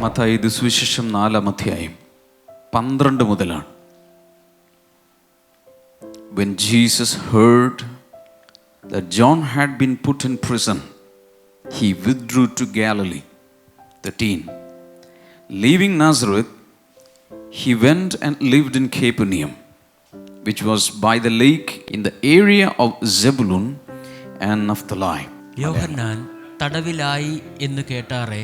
മത്തായി സുവിശേഷം 4-ാം അധ്യായം 12 മുതലാണ്. When Jesus heard that John had been put in prison, he withdrew to Galilee. 13. Leaving Nazareth, he went and lived in Capernaum, which was by the lake in the area of Zebulun and Naphtali. യോഹന്നാൻ തടവിലായി എന്ന് കേട്ടാറെ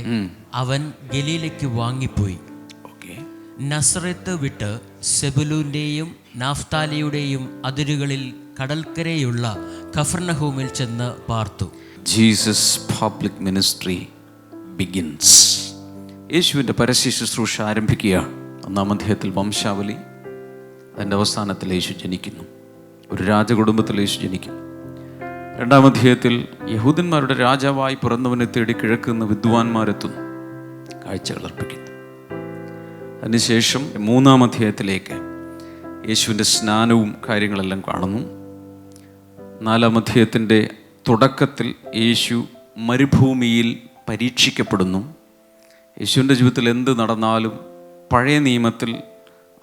അവൻ ഗലീലയ്ക്ക് വാങ്ങിപ്പോയി. നസറത്ത് വിട്ട് സെബുലൂന്റെയും നാഫ്താലിയുടെയും അതിരുകളിൽ കടൽക്കരയുള്ള കഫർനഹൂമിൽ ചെന്ന് പാർത്തു. Jesus public ministry begins. യേശുവിൻ്റെ പരസ്യ ശുശ്രൂഷ ആരംഭിക്കുകയാണ്. 1-ാം അധ്യായത്തിൽ വംശാവലി, അതിൻ്റെ അവസാനത്തിൽ യേശു ജനിക്കുന്നു. ഒരു രാജകുടുംബത്തിൽ യേശു ജനിക്കുന്നു. 2-ാം അധ്യായത്തിൽ യഹൂദന്മാരുടെ രാജാവായി പിറന്നവനെ തേടി കിഴക്കുന്ന വിദ്വാൻമാരെത്തുന്നു, കാഴ്ചകൾ അർപ്പിക്കുന്നു. അതിനുശേഷം 3-ാം അധ്യായത്തിലേക്ക് യേശുവിൻ്റെ സ്നാനവും കാര്യങ്ങളെല്ലാം കാണുന്നു. 4-ാം അധ്യായത്തിൻ്റെ തുടക്കത്തിൽ യേശു മരുഭൂമിയിൽ പരീക്ഷിക്കപ്പെടുന്നു. യേശുവിൻ്റെ ജീവിതത്തിൽ എന്ത് നടന്നാലും പഴയ നിയമത്തിൽ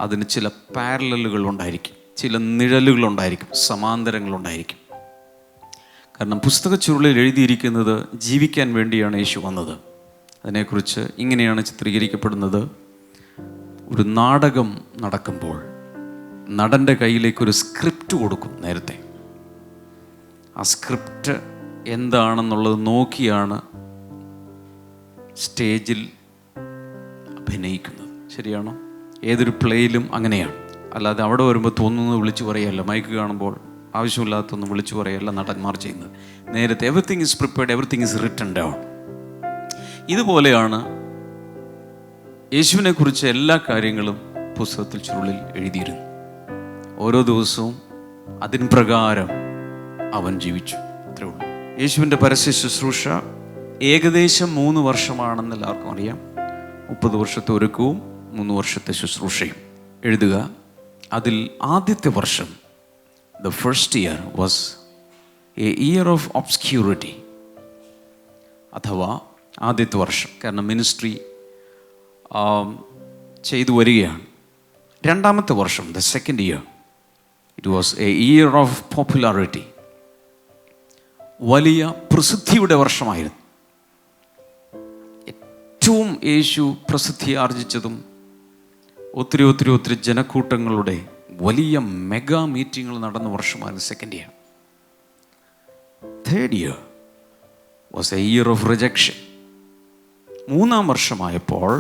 അതിന് ചില പാരലലുകൾ ഉണ്ടായിരിക്കും, ചില നിഴലുകളുണ്ടായിരിക്കും, സമാന്തരങ്ങളുണ്ടായിരിക്കും. കാരണം പുസ്തക ചുരുളിൽ എഴുതിയിരിക്കുന്നത് ജീവിക്കാൻ വേണ്ടിയാണ് യേശു വന്നത്. അതിനെക്കുറിച്ച് ഇങ്ങനെയാണ് ചിത്രീകരിക്കപ്പെടുന്നത്. ഒരു നാടകം നടക്കുമ്പോൾ നടൻ്റെ കയ്യിലേക്കൊരു സ്ക്രിപ്റ്റ് കൊടുക്കും. നേരത്തെ ആ സ്ക്രിപ്റ്റ് എന്താണെന്നുള്ളത് നോക്കിയാണ് സ്റ്റേജിൽ അഭിനയിക്കുന്നത്. ശരിയാണോ? ഏതൊരു പ്ലേയിലും അങ്ങനെയാണ്. അല്ലാതെ അവിടെ വരുമ്പോൾ തോന്നുന്നത് വിളിച്ചു പറയല്ല, മൈക്ക് കാണുമ്പോൾ ആവശ്യമില്ലാത്തൊന്നും വിളിച്ചു പറയല്ല നടന്മാർ ചെയ്യുന്നത്. നേരത്തെ everything is prepared, everything is written down. ഇതുപോലെയാണ് യേശുവിനെ കുറിച്ച് എല്ലാ കാര്യങ്ങളും പുസ്തകത്തിൽ ചുരുളിൽ എഴുതിയിരുന്നു. ഓരോ ദിവസവും അതിന് പ്രകാരം അവൻ ജീവിച്ചു. അത്രേ ഉള്ളൂ. യേശുവിൻ്റെ പരസ്യ ശുശ്രൂഷ ഏകദേശം 3 വർഷമാണെന്ന് എല്ലാവർക്കും അറിയാം. 30 വർഷത്തെ ഒരുക്കവും 3 വർഷത്തെ ശുശ്രൂഷയും എഴുതുക. അതിൽ ആദ്യത്തെ വർഷം, the first year was a year of obscurity, അഥവാ ആദ്യത്തെ വർഷം. കാരണം മിനിസ്ട്രി ചെയ്തു വരികയാണ്. 2-ാമത്തെ വർഷം, the second year, it was a year of popularity, വലിയ പ്രസിദ്ധിയുടെ വർഷമായിരുന്നു. ഏറ്റവും യേശു പ്രസിദ്ധി ആർജിച്ചതും ഒത്തിരി ജനക്കൂട്ടങ്ങളുടെ വലിയ മെഗാ മീറ്റിങ്ങുകൾ നടന്ന വർഷമായിരുന്നു second year. Third year was A year of rejection. 3-ാം വർഷമായപ്പോൾ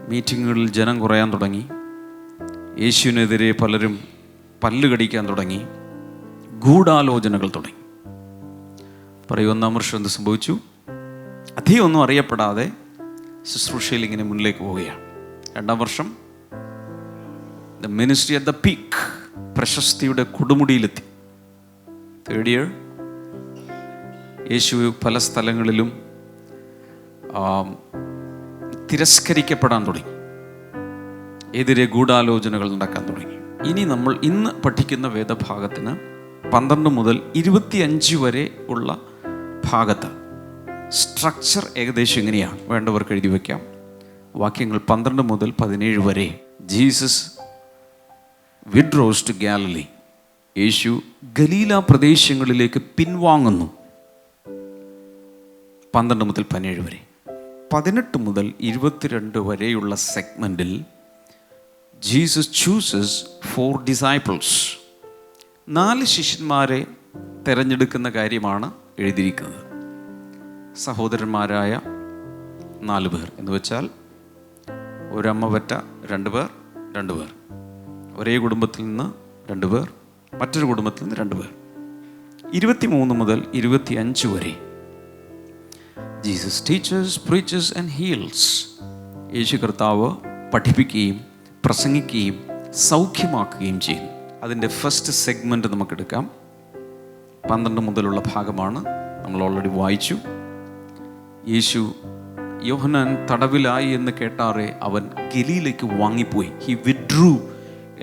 മീറ്റിങ്ങുകളിൽ ജനം കുറയാൻ തുടങ്ങി. യേശുവിനെതിരെ പലരും പല്ല് കടിക്കാൻ തുടങ്ങി. ഗൂഢാലോചനകൾ തുടങ്ങി. പറയൂ, 1-ാം വർഷം എന്ത് സംഭവിച്ചു? അധികം ഒന്നും അറിയപ്പെടാതെ ശുശ്രൂഷയിൽ ഇങ്ങനെ മുന്നിലേക്ക് പോവുകയാണ്. 2-ാം വർഷം the ministry at the peak, പ്രശസ്തിയുടെ കൊടുമുടിയിലെത്തി. തേർഡ് ഇയർ യേശു പല സ്ഥലങ്ങളിലും തിരസ്കരിക്കപ്പെടാൻ തുടങ്ങി. എതിരെ ഗൂഢാലോചനകൾ നടക്കാൻ തുടങ്ങി. ഇനി നമ്മൾ ഇന്ന് പഠിക്കുന്ന വേദഭാഗത്തിന് 12 മുതൽ 25 വരെ ഉള്ള ഭാഗത്ത് സ്ട്രക്ചർ ഏകദേശം ഇങ്ങനെയാണ്. വേണ്ടവർക്ക് എഴുതി വയ്ക്കാം. വാക്യങ്ങൾ 12 മുതൽ 17 വരെ. Jesus withdraws to Galilee. യേശു ഗലീല പ്രദേശങ്ങളിലേക്ക് പിൻവാങ്ങുന്നു. 12 മുതൽ 17 വരെ. 18 മുതൽ 22 വരെയുള്ള സെഗ്മെൻറ്റിൽ ജീസസ് ചൂസസ് 4 ഡിസൈപ്പിൾസ്. 4 ശിഷ്യന്മാരെ തിരഞ്ഞെടുക്കുന്ന കാര്യമാണ് എഴുതിയിരിക്കുന്നത്. സഹോദരന്മാരായ 4 പേർ എന്ന് വെച്ചാൽ ഒരമ്മ പറ്റ 2 പേർ, 2 പേർ. ഒരേ കുടുംബത്തിൽ നിന്ന് 2 പേർ, മറ്റൊരു കുടുംബത്തിൽ നിന്ന് 2 പേർ. 23 മുതൽ 25 വരെ Jesus teachers, preachers and heals. യേശു കർത്താവ് പഠിപ്പിക്കുകയും പ്രസംഗിക്കുകയും സൗഖ്യമാക്കുകയും ചെയ്യുന്നു. അതിൻ്റെ ഫസ്റ്റ് സെഗ്മെൻറ്റ് നമുക്കെടുക്കാം. 12 മുതലുള്ള ഭാഗമാണ്. നമ്മൾ ഓൾറെഡി വായിച്ചു. യേശു യോഹന്നാൻ തടവിലായി എന്ന് കേട്ടാറെ അവൻ ഗലീലയ്ക്ക് വാങ്ങിപ്പോയി. ഹി വിഡ്രൂ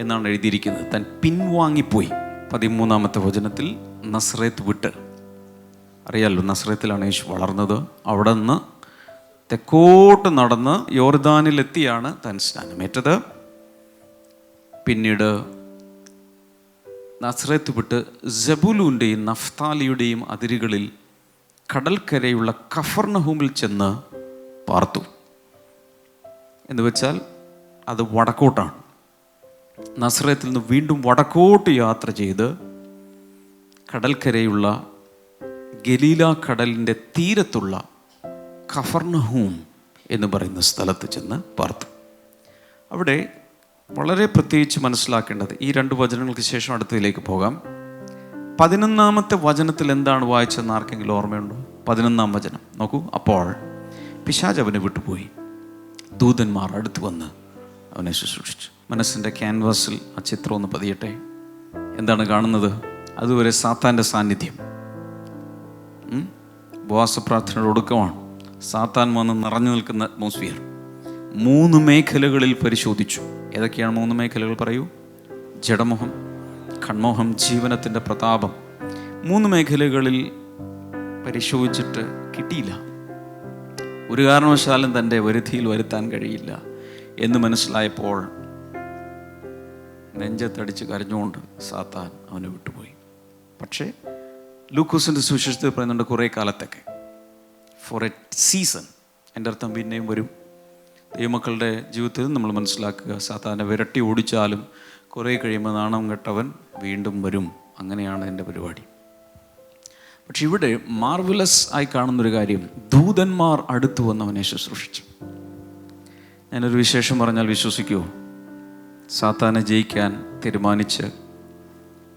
എന്നാണ് എഴുതിയിരിക്കുന്നത്. താൻ പിൻവാങ്ങിപ്പോയി. 13-ാമത്തെ വചനത്തിൽ നസറേത്ത് വിട്ട്. അറിയാമല്ലോ, നസറേത്തിലാണ് യേശു വളർന്നത്. അവിടെ നിന്ന് തെക്കോട്ട് നടന്ന് യോർദാനിലെത്തിയാണ് താൻ സ്നാനമേറ്റത്. പിന്നീട് നസ്രത്ത് വിട്ട് സെബുലൂൻ്റെയും നഫ്താലിയുടെയും അതിരുകളിൽ കടൽക്കരയുള്ള കഫർനഹൂമിൽ ചെന്ന് പാർത്തു. എന്ന് വെച്ചാൽ അത് വടക്കോട്ടാണ്. നസ്രത്തിൽ നിന്ന് വീണ്ടും വടക്കോട്ട് യാത്ര ചെയ്ത് കടൽക്കരയുള്ള ഗലീല കടലിൻ്റെ തീരത്തുള്ള കഫർനഹൂം എന്ന് പറയുന്ന സ്ഥലത്ത് ചെന്ന് പാർത്തു. അവിടെ വളരെ പ്രത്യേകിച്ച് മനസ്സിലാക്കേണ്ടത്, ഈ 2 വചനങ്ങൾക്ക് ശേഷം അടുത്തതിലേക്ക് പോകാം. 11-ാമത്തെ വചനത്തിൽ എന്താണ് വായിച്ചതെന്ന് ആർക്കെങ്കിലും ഓർമ്മയുണ്ടോ? 11-ാം വചനം നോക്കൂ. അപ്പോൾ പിശാച് അവനെ വിട്ടുപോയി, ദൂതന്മാർ അടുത്ത് വന്ന് അവനെ ശുശ്രൂഷിച്ചു. മനസ്സിൻ്റെ ക്യാൻവാസിൽ ആ ചിത്രം ഒന്ന് പതിയട്ടെ. എന്താണ് കാണുന്നത്? അതുവരെ സാത്താൻ്റെ സാന്നിധ്യം. ഉപവാസ പ്രാർത്ഥനയുടെ ഒടുക്കമാണ്. സാത്താൻ വന്ന് നിറഞ്ഞു നിൽക്കുന്ന അറ്റ്മോസ്ഫിയർ. 3 മേഖലകളിൽ പരിശോധിച്ചു. ഏതൊക്കെയാണ് 3 മേഖലകൾ? പറയൂ. ജഡമോഹം, കൺമോഹം, ജീവനത്തിൻ്റെ പ്രതാപം. 3 മേഖലകളിൽ പരിശോധിച്ചിട്ട് കിട്ടിയില്ല. ഒരു കാരണവശാലും തൻ്റെ വരുതിയിൽ വരുത്താൻ കഴിയില്ല എന്ന് മനസ്സിലായപ്പോൾ നെഞ്ചത്തടിച്ച് കരഞ്ഞുകൊണ്ട് സാത്താൻ അവനെ വിട്ടുപോയി. പക്ഷേ ലൂക്കോസിൻ്റെ സുവിശേഷത്തിൽ പറയുന്നുണ്ട് കുറേ കാലത്തൊക്കെ, ഫോർ എ സീസൺ. എൻ്റെ അർത്ഥം പിന്നെയും വരും. ദൈവമക്കളുടെ ജീവിതത്തിൽ നമ്മൾ മനസ്സിലാക്കുക, സാത്താനെ വിരട്ടി ഓടിച്ചാലും കുറേ കഴിയുമ്പോൾ നാണം കെട്ടവൻ വീണ്ടും വരും. അങ്ങനെയാണ് എൻ്റെ പരിപാടി. പക്ഷെ ഇവിടെ മാർവലസ് ആയി കാണുന്നൊരു കാര്യം, ദൂതന്മാർ അടുത്തു വന്നവനെ ശുശ്രൂഷിച്ചു. ഞാനൊരു വിശേഷം പറഞ്ഞാൽ വിശ്വസിക്കുമോ? സാത്താനെ ജയിക്കാൻ തീരുമാനിച്ച്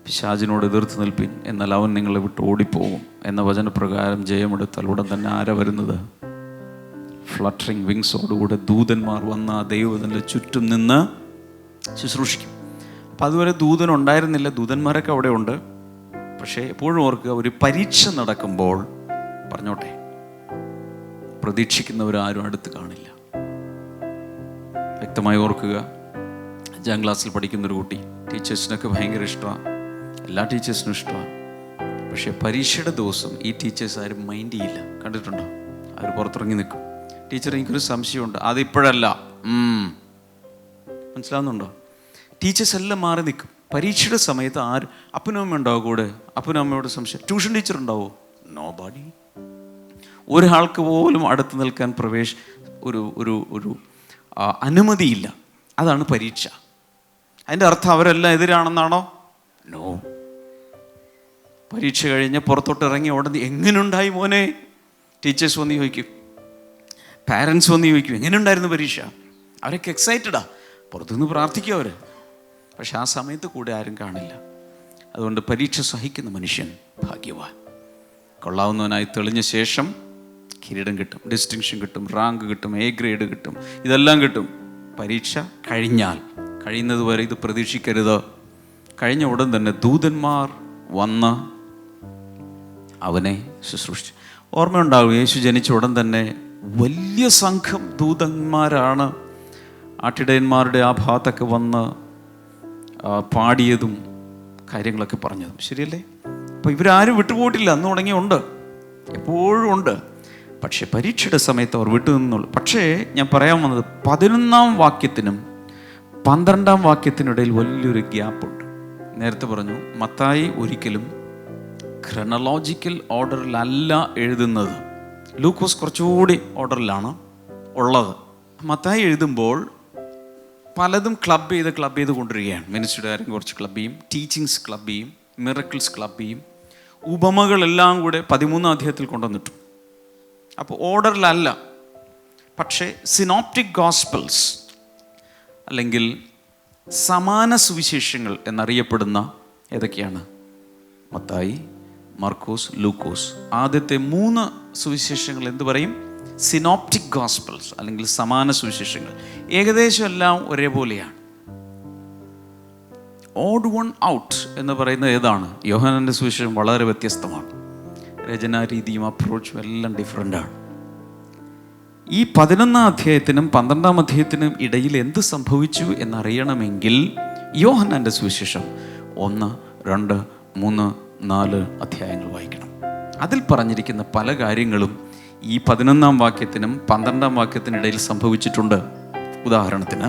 പിശാചിനോട് എതിർത്ത് നിൽപ്പിൻ, എന്നാൽ അവൻ നിങ്ങളെ വിട്ട് ഓടിപ്പോകും എന്ന വചനപ്രകാരം ജയമെടുത്താൽ ഉടൻ തന്നെ ആരാ വരുന്നത്? ഫ്ലട്ടറിങ് വിങ്സോടുകൂടെ ദൂതന്മാർ വന്ന ആ ദൈവത്തിൻ്റെ ചുറ്റും നിന്ന് ശുശ്രൂഷിക്കും. അപ്പം അതുവരെ ദൂതൻ ഉണ്ടായിരുന്നില്ല, ദൂതന്മാരൊക്കെ അവിടെ ഉണ്ട്. പക്ഷേ എപ്പോഴും ഓർക്കുക, ഒരു പരീക്ഷ നടക്കുമ്പോൾ പറഞ്ഞോട്ടെ, പ്രതീക്ഷിക്കുന്നവരാരും അടുത്ത് കാണില്ല. വ്യക്തമായി ഓർക്കുക, 5ാം ക്ലാസ്സിൽ പഠിക്കുന്നൊരു കുട്ടി, ടീച്ചേഴ്സിനൊക്കെ ഭയങ്കര ഇഷ്ടമാണ്, എല്ലാ ടീച്ചേഴ്സിനും ഇഷ്ടമാണ്. പക്ഷേ പരീക്ഷയുടെ ദിവസം ഈ ടീച്ചേഴ്സ് ആരും മൈൻഡ് ചെയ്യില്ല. കണ്ടിട്ടുണ്ടോ? അവർ പുറത്തിറങ്ങി നിൽക്കും. ടീച്ചർ, എനിക്കൊരു സംശയമുണ്ട്, അതിപ്പോഴല്ല. മനസ്സിലാവുന്നുണ്ടോ? ടീച്ചേഴ്സ് എല്ലാം മാറി നിൽക്കും. പരീക്ഷയുടെ സമയത്ത് അപ്പനും അമ്മ ഉണ്ടാവും കൂടെ. അപ്പനും അമ്മയോട് സംശയം. ട്യൂഷൻ ടീച്ചർ ഉണ്ടാവോ? Nobody. ഒരാൾക്ക് പോലും അടുത്ത് നിൽക്കാൻ ഒരു അനുമതിയില്ല. അതാണ് പരീക്ഷ. അതിൻ്റെ അർത്ഥം അവരെല്ലാം എതിരാണെന്നാണോ? നോ. പരീക്ഷ കഴിഞ്ഞ് പുറത്തോട്ട് ഇറങ്ങി ഉടനെ എങ്ങനെയുണ്ടായി മോനെ? ടീച്ചേഴ്സ് വന്ന് ചോദിക്കും, പാരൻസ് വന്ന് ചോദിക്കും, എങ്ങനെയുണ്ടായിരുന്നു പരീക്ഷ? അവരൊക്കെ എക്സൈറ്റഡാ. പുറത്തുനിന്ന് പ്രാർത്ഥിക്കും അവർ. പക്ഷെ ആ സമയത്ത് കൂടെ ആരും കാണില്ല. അതുകൊണ്ട് പരീക്ഷ സഹിക്കുന്ന മനുഷ്യൻ ഭാഗ്യവാൻ. കൊള്ളാവുന്നവനായി തെളിഞ്ഞ ശേഷം കിരീടം കിട്ടും, ഡിസ്റ്റിങ്ഷൻ കിട്ടും, റാങ്ക് കിട്ടും, എ ഗ്രേഡ് കിട്ടും, ഇതെല്ലാം കിട്ടും. പരീക്ഷ കഴിയുന്നത് വരെ ഇത് പ്രതീക്ഷിക്കരുത്. കഴിഞ്ഞ ഉടൻ തന്നെ ദൂതന്മാർ വന്ന് അവനെ ശുശ്രൂഷിച്ചു. ഓർമ്മയുണ്ടാകും, യേശു ജനിച്ച ഉടൻ തന്നെ വലിയ സംഘം ദൂതന്മാരാണ് ആട്ടിടയന്മാരുടെ ആ ഭാഗത്തൊക്കെ വന്ന് പാടിയതും കാര്യങ്ങളൊക്കെ പറഞ്ഞതും. ശരിയല്ലേ? അപ്പോൾ ഇവരാരും വിട്ടുപോയിട്ടില്ല. അന്ന് തുടങ്ങിയുണ്ട്, എപ്പോഴും ഉണ്ട്. പക്ഷേ പരീക്ഷയുടെ സമയത്ത് അവർ വിട്ടു നിന്നുള്ളൂ. പക്ഷേ ഞാൻ പറയാൻ വന്നത് 11-ാം വാക്യത്തിനും 12-ാം വാക്യത്തിനിടയിൽ വലിയൊരു ഗ്യാപ്പുണ്ട്. നേരത്തെ പറഞ്ഞു, മത്തായി ഒരിക്കലും ക്രൊണോളജിക്കൽ ഓർഡറിലല്ല എഴുതുന്നത്. ലൂക്കോസ് കുറച്ചുകൂടി ഓർഡറിലാണ് ഉള്ളത്. മത്തായി എഴുതുമ്പോൾ പലതും ക്ലബ് ചെയ്ത് കൊണ്ടുവരികയാണ്. മിനിസ്ട്രിയുടെ കാര്യം കുറച്ച് ക്ലബ് ചെയ്യും, ടീച്ചിങ്സ് ക്ലബ് ചെയ്യും, മിറക്കിൾസ് ക്ലബ് ചെയ്യും, ഉപമകളെല്ലാം കൂടെ 13-ാം അധ്യായത്തിൽ കൊണ്ടുവന്നിട്ടു. അപ്പോൾ ഓർഡറിലല്ല. പക്ഷേ സിനോപ്റ്റിക് ഗോസ്പൽസ് അല്ലെങ്കിൽ സമാന സുവിശേഷങ്ങൾ എന്നറിയപ്പെടുന്ന ഏതൊക്കെയാണ്? മത്തായി, മർക്കോസ്, ലൂക്കോസ്. ആദ്യത്തെ 3 സുവിശേഷങ്ങൾ എന്ത് പറയും? സിനോപ്റ്റിക് ഗോസ്പൽസ് അല്ലെങ്കിൽ സമാന സുവിശേഷങ്ങൾ. ഏകദേശം എല്ലാം ഒരേപോലെയാണ്. ഓഡ് വൺ ഔട്ട് എന്ന് പറയുന്നത് ഏതാണ്? യോഹന്നാന്റെ സുവിശേഷം വളരെ വ്യത്യസ്തമാണ്. രചനാരീതിയും അപ്രോച്ചും എല്ലാം ഡിഫറൻ്റാണ്. ഈ 11-ാം അധ്യായത്തിനും 12-ാം അധ്യായത്തിനും ഇടയിൽ എന്ത് സംഭവിച്ചു എന്നറിയണമെങ്കിൽ യോഹന്നാന്റെ സുവിശേഷം 1, 2, 3, 4 അധ്യായങ്ങൾ വായിക്കണം. അതിൽ പറഞ്ഞിരിക്കുന്ന പല കാര്യങ്ങളും ഈ 11-ാം വാക്യത്തിനും 12-ാം വാക്യത്തിനിടയിൽ സംഭവിച്ചിട്ടുണ്ട്. ഉദാഹരണത്തിന്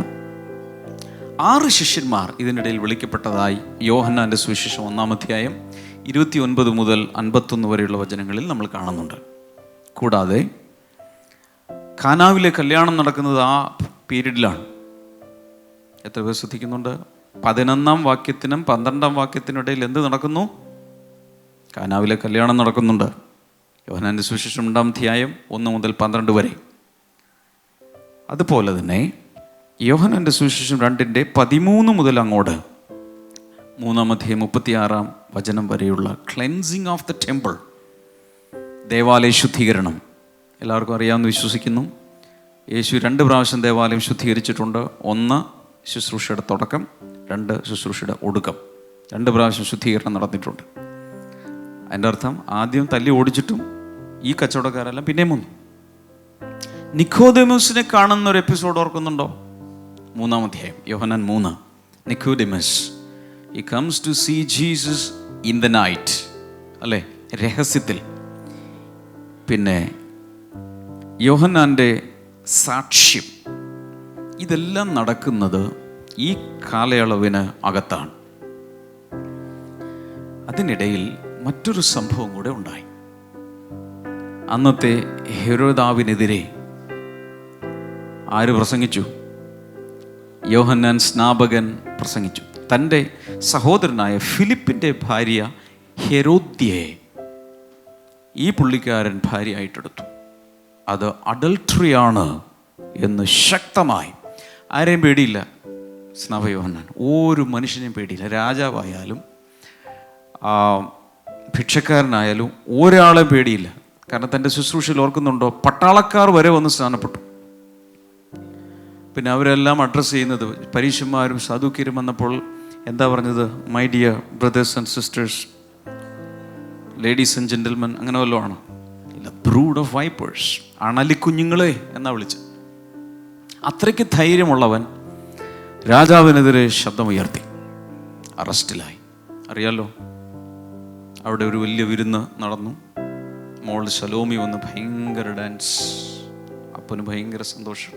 6 ശിഷ്യന്മാർ ഇതിനിടയിൽ വിളിക്കപ്പെട്ടതായി യോഹന്നാൻ്റെ സുവിശേഷം 1-ാം അധ്യായം 29 മുതൽ 51 വരെയുള്ള വചനങ്ങളിൽ നമ്മൾ കാണുന്നുണ്ട്. കൂടാതെ കാനാവിലെ കല്യാണം നടക്കുന്നത് ആ പീരീഡിലാണ്. എത്ര പേർ ശ്രദ്ധിക്കുന്നുണ്ട്? 11-ാം വാക്യത്തിനും 12-ാം വാക്യത്തിനിടയിൽ എന്ത് നടക്കുന്നു? കാനാവിലെ കല്യാണം നടക്കുന്നുണ്ട്. യോഹന്നാൻ്റെ സുവിശേഷം 2-ാം അധ്യായം 1 മുതൽ 12 വരെ. അതുപോലെ തന്നെ യോഹന്നാൻ്റെ സുവിശേഷം 2-ന്റെ 13 മുതൽ അങ്ങോട്ട് 3-ാം അധ്യായം 36-ാം വചനം വരെയുള്ള ക്ലെൻസിങ് ഓഫ് ദ ടെമ്പിൾ, ദേവാലയ ശുദ്ധീകരണം, എല്ലാവർക്കും അറിയാമെന്ന് വിശ്വസിക്കുന്നു. യേശു 2 പ്രാവശ്യം ദേവാലയം ശുദ്ധീകരിച്ചിട്ടുണ്ട്. 1 ശുശ്രൂഷയുടെ തുടക്കം, 2 ശുശ്രൂഷയുടെ ഒടുക്കം. 2 പ്രാവശ്യം ശുദ്ധീകരണം നടന്നിട്ടുണ്ട്. അതിൻ്റെ അർത്ഥം ആദ്യം തല്ലി ഓടിച്ചിട്ടും ഈ കച്ചവടക്കാരെല്ലാം പിന്നെയും വന്നു. നിക്കോദെമോസിനെ കാണുന്ന ഒരു എപ്പിസോഡ് ഓർക്കുന്നുണ്ടോ? 3-ാം അധ്യായം യോഹന്നാൻ 3. നിക്കോദെമസ്, he comes to see Jesus in the night, അല്ലേ, രഹസ്യത്തിൽ. പിന്നെ യോഹന്നാൻ്റെ സാക്ഷ്യം, ഇതെല്ലാം നടക്കുന്നത് ഈ കാലയളവിന് അകത്താണ്. അതിനിടയിൽ മറ്റൊരു സംഭവം കൂടെ ഉണ്ടായി. അന്നത്തെ ഹെരോദാവിനെതിരെ ആര് പ്രസംഗിച്ചു? യോഹന്നാൻ സ്നാപകൻ പ്രസംഗിച്ചു. തൻ്റെ സഹോദരനായ ഫിലിപ്പിൻ്റെ ഭാര്യ ഹെരോദ്യയെ ഈ പുള്ളിക്കാരൻ ഭാര്യയായിട്ടെടുത്തു. അത് അഡൾട്ടറിയാണ് എന്ന് ശക്തമായി. ആരെയും പേടിയില്ല സ്നാപക യോഹന്നാൻ, ഒരു മനുഷ്യനെയും പേടിയില്ല. രാജാവായാലും ഭിക്ഷക്കാരനായാലും ഒരാളെ പേടിയില്ല. കാരണം തൻ്റെ ശുശ്രൂഷയിൽ ഓർക്കുന്നുണ്ടോ, പട്ടാളക്കാർ വരെ വന്ന് സ്നാനപ്പെട്ടു. പിന്നെ അവരെല്ലാം അഡ്രസ്സ് ചെയ്യുന്നത്, പരീശന്മാരും സാധുക്യരും വന്നപ്പോൾ എന്താ പറഞ്ഞത്? My dear brothers and sisters, ladies and gentlemen, അങ്ങനെ വല്ലതും ആണോ? ഇല്ല, ബ്രൂഡ് ഓഫ് വൈപ്പേഴ്സ്, അണലിക്കുഞ്ഞുങ്ങളെ എന്നാ വിളിച്ച്. അത്രയ്ക്ക് ധൈര്യമുള്ളവൻ രാജാവിനെതിരെ ശബ്ദമുയർത്തി, അറസ്റ്റിലായി. അറിയാലോ, അവിടെ ഒരു വലിയ വിരുന്ന് നടന്നു. മോൾ ശലോമി വന്ന് ഭയങ്കര ഡാൻസ്, അപ്പന് ഭയങ്കര സന്തോഷം.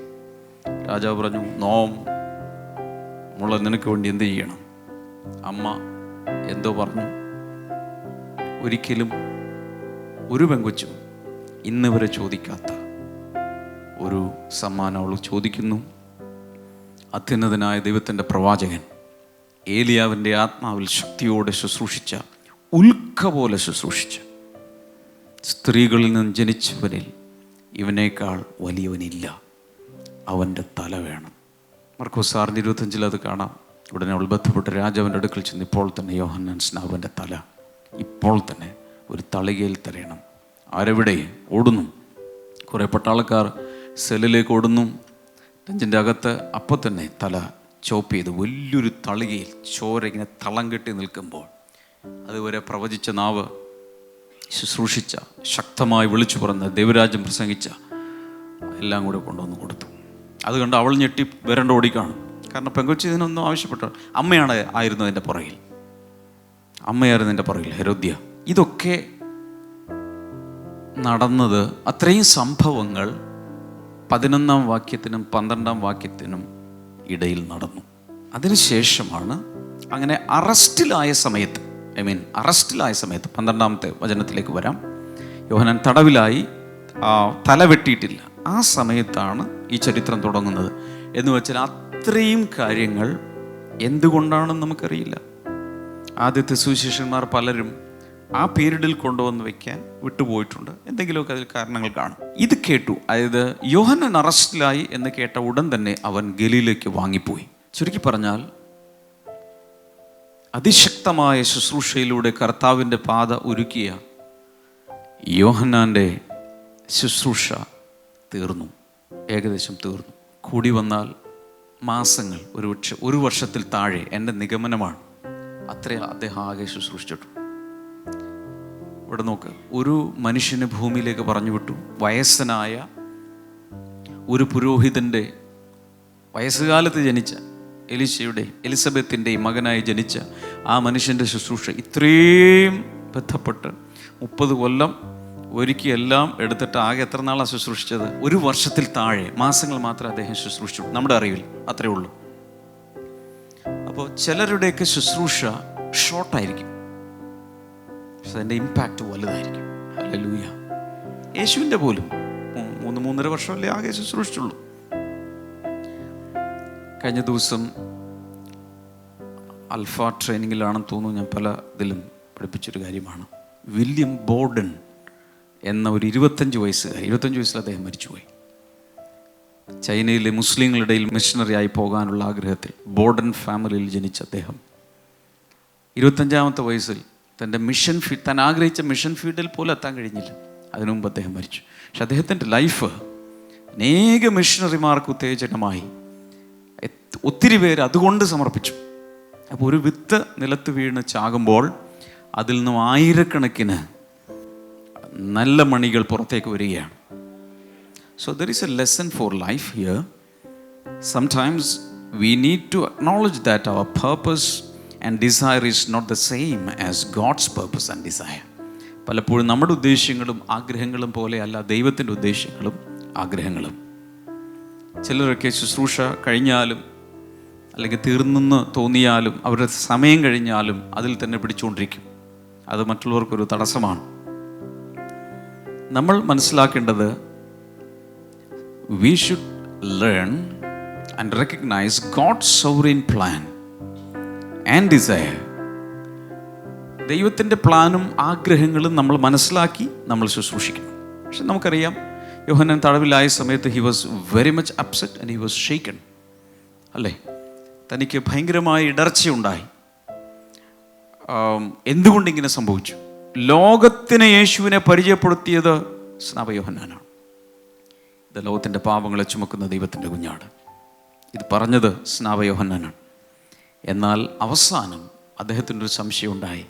രാജാവ് പറഞ്ഞു, മോളെ നിനക്ക് വേണ്ടി എന്ത് ചെയ്യണം? അമ്മ എന്തോ പറഞ്ഞു. ഒരിക്കലും ഒരു പെങ്കൊച്ചും ഇന്ന് വരെ ചോദിക്കാത്ത ഒരു സമ്മാനം അവൾ ചോദിക്കുന്നു. അത്യുന്നതനായ ദൈവത്തിൻ്റെ പ്രവാചകൻ ഏലിയാവിൻ്റെ ആത്മാവിൽ ശക്തിയോടെ ശുശ്രൂഷിച്ച, ഉൽക്ക പോലെ ശുശ്രൂഷിച്ച, സ്ത്രീകളിൽ നിന്ന് ജനിച്ചവനിൽ ഇവനേക്കാൾ വലിയവനില്ല, അവൻ്റെ തല വേണം. മർക്കോസ് 6:25 അത് കാണാം. ഉടനെ അവൾ ബന്ധപ്പെട്ട് രാജാവിൻ്റെ അടുക്കൽ ചെന്ന്, ഇപ്പോൾ തന്നെ യോഹന്നാൻ സ്നാപകൻ്റെ തല ഇപ്പോൾ തന്നെ ഒരു തളികയിൽ തരയണം. ആരെവിടെ? ഓടുന്നു. കുറേ പട്ടാളക്കാർ സെല്ലിലേക്ക് ഓടുന്നു. ടെഞ്ചിൻ്റെ അകത്ത് അപ്പം തന്നെ തല ചോപ്പ് ചെയ്ത് വലിയൊരു തളികയിൽ ചോര ഇങ്ങനെ തളം കെട്ടി നിൽക്കുമ്പോൾ, അതുവരെ പ്രവചിച്ച നാവ്, ശുശ്രൂഷിച്ച, ശക്തമായി വിളിച്ചു പറഞ്ഞ, ദൈവരാജ്യം പ്രസംഗിച്ച എല്ലാം കൂടെ കൊണ്ടുവന്ന് കൊടുത്തു. അതുകൊണ്ട് അവൾ ഞെട്ടി വരണ്ട ഓടിക്കാണ്. കാരണം പെങ്കൊച്ചി ഇതിനൊന്നും ആവശ്യപ്പെട്ട ആയിരുന്നു എൻ്റെ പുറകിൽ, അമ്മയായിരുന്നു എൻ്റെ പുറകിൽ, ഹെരോദ്യ. ഇതൊക്കെ നടന്നത്, അത്രയും സംഭവങ്ങൾ 11-ാം വാക്യത്തിനും 12-ാം വാക്യത്തിനും ഇടയിൽ നടന്നു. അതിനുശേഷമാണ് അങ്ങനെ അറസ്റ്റിലായ സമയത്ത്, അറസ്റ്റിലായ സമയത്ത് 12-ാമത്തെ വചനത്തിലേക്ക് വരാം. യോഹന്നാൻ തടവിലായി, തല വെട്ടിയിട്ടില്ല. ആ സമയത്താണ് ഈ ചരിത്രം തുടങ്ങുന്നത്. എന്ന് വെച്ചാൽ അത്രയും കാര്യങ്ങൾ എന്തുകൊണ്ടാണെന്ന് നമുക്കറിയില്ല. ആദ്യത്തെ സുവിശേഷന്മാർ പലരും ആ പീരീഡിൽ കൊണ്ടുവന്ന് വയ്ക്കാൻ വിട്ടുപോയിട്ടുണ്ട്. എന്തെങ്കിലുമൊക്കെ അതിൽ കാരണങ്ങൾ കാണും. ഇത് കേട്ടു, അതായത് യോഹന്നാൻ അറസ്റ്റിലായി എന്ന് കേട്ട ഉടൻ തന്നെ അവൻ ഗലീലയ്ക്ക് വാങ്ങിപ്പോയി. ചുരുക്കി പറഞ്ഞാൽ, അതിശക്തമായ ശുശ്രൂഷയിലൂടെ കർത്താവിൻ്റെ പാത ഒരുക്കിയ യോഹന്നാൻ്റെ ശുശ്രൂഷ തീർന്നു, ഏകദേശം തീർന്നു. കൂടി വന്നാൽ മാസങ്ങൾ, ഒരു വർഷത്തിൽ താഴെ, എൻ്റെ നിഗമനമാണ്, അത്രേ അദ്ദേഹം ആകെ ശുശ്രൂഷിച്ചിട്ടു. ഇവിടെ നോക്ക്, ഒരു മനുഷ്യനെ ഭൂമിയിലേക്ക് പറഞ്ഞു വിട്ടു. വയസ്സനായ ഒരു പുരോഹിതൻ്റെ വയസ്സുകാലത്ത് ജനിച്ച എലിസബത്തിൻ്റെയും മകനായി ജനിച്ച ആ മനുഷ്യൻ്റെ ശുശ്രൂഷ ഇത്രയും ബന്ധപ്പെട്ട് 30 കൊല്ലം ഒരുക്കി എല്ലാം എടുത്തിട്ട് ആകെ എത്ര നാളാണ് ശുശ്രൂഷിച്ചത്? 1 വർഷത്തിൽ താഴെ മാസങ്ങൾ മാത്രമേ അദ്ദേഹം ശുശ്രൂഷിച്ചു, നമ്മുടെ അറിവിൽ അത്രേ ഉള്ളൂ. അപ്പോൾ ചിലരുടെയൊക്കെ ശുശ്രൂഷ ഷോർട്ടായിരിക്കും, പക്ഷെ അതിൻ്റെ ഇമ്പാക്റ്റ് വലുതായിരിക്കും. ഹല്ലേലൂയ. യേശുവിൻ്റെ പോലും 3-3.5 വർഷമല്ലേ ആകെ ശുശ്രൂഷിച്ചുള്ളൂ. കഴിഞ്ഞ ദിവസം അൽഫ ട്രെയിനിങ്ങിലാണെന്ന് തോന്നുന്നു, ഞാൻ പല ഇതിലും പഠിപ്പിച്ചൊരു കാര്യമാണ്. വില്യം ബോർഡൻ എന്ന ഒരു 25 വയസ്സിൽ അദ്ദേഹം മരിച്ചുപോയി. ചൈനയിലെ മുസ്ലിങ്ങളുടെ ഇടയിൽ മിഷണറി ആയി പോകാനുള്ള ആഗ്രഹത്തിൽ ബോർഡൻ ഫാമിലിയിൽ ജനിച്ച അദ്ദേഹം 25-ാമത്തെ വയസ്സിൽ തൻ്റെ താൻ ആഗ്രഹിച്ച മിഷൻ ഫീൽഡിൽ പോലും എത്താൻ കഴിഞ്ഞില്ല. അതിനു മുമ്പ് അദ്ദേഹം മരിച്ചു. പക്ഷെ അദ്ദേഹത്തിൻ്റെ ലൈഫ് അനേക മിഷണറിമാർക്ക് ഉത്തേജനമായി. ഒത്തിരി പേര് അതുകൊണ്ട് സമർപ്പിച്ചു. അപ്പോൾ ഒരു വിത്ത് നിലത്ത് വീണ് ചാകുമ്പോൾ അതിൽ നിന്നും ആയിരക്കണക്കിന് നല്ല മണികൾ പുറത്തേക്ക് വരികയാണ്. So there is a lesson for life here. Sometimes we need to acknowledge that our purpose and desire is not the same as God's purpose and desire. പലപ്പോഴും നമ്മുടെ ഉദ്ദേശ്യങ്ങളും ആഗ്രഹങ്ങളും പോലെയല്ല ദൈവത്തിൻ്റെ ഉദ്ദേശ്യങ്ങളും ആഗ്രഹങ്ങളും. ചിലരൊക്കെ ശുശ്രൂഷ കഴിഞ്ഞാലും അല്ലെങ്കിൽ തീർന്നെന്ന് തോന്നിയാലും അവരുടെ സമയം കഴിഞ്ഞാലും അതിൽ തന്നെ പിടിച്ചുകൊണ്ടിരിക്കും. അത് മറ്റുള്ളവർക്കൊരു തടസ്സമാണ്. നമ്മൾ മനസ്സിലാക്കേണ്ടത് we should learn and recognize God's sovereign plan and desire. ദൈവത്തിൻ്റെ പ്ലാനും ആഗ്രഹങ്ങളും നമ്മൾ മനസ്സിലാക്കി നമ്മൾ ശുശ്രൂഷിക്കണം. പക്ഷെ നമുക്കറിയാം, യോഹന്നാൻ തടവിലായ സമയത്ത് he was very much upset and he was shaken. അല്ലേ? തനിക്ക് ഭയങ്കരമായ ഇടർച്ചയുണ്ടായി. എന്തുകൊണ്ടിങ്ങനെ സംഭവിച്ചു? ലോകത്തിന് യേശുവിനെ പരിചയപ്പെടുത്തിയത് സ്നാപക യോഹന്നാനാണ്. ഇത് ലോകത്തിൻ്റെ പാപങ്ങളെ ചുമക്കുന്ന ദൈവത്തിൻ്റെ കുഞ്ഞാട്. ഇത് പറഞ്ഞത് സ്നാപക യോഹന്നാനാണ്. എന്നാൽ അവസാനം അദ്ദേഹത്തിൻ്റെ ഒരു സംശയം ഉണ്ടായി.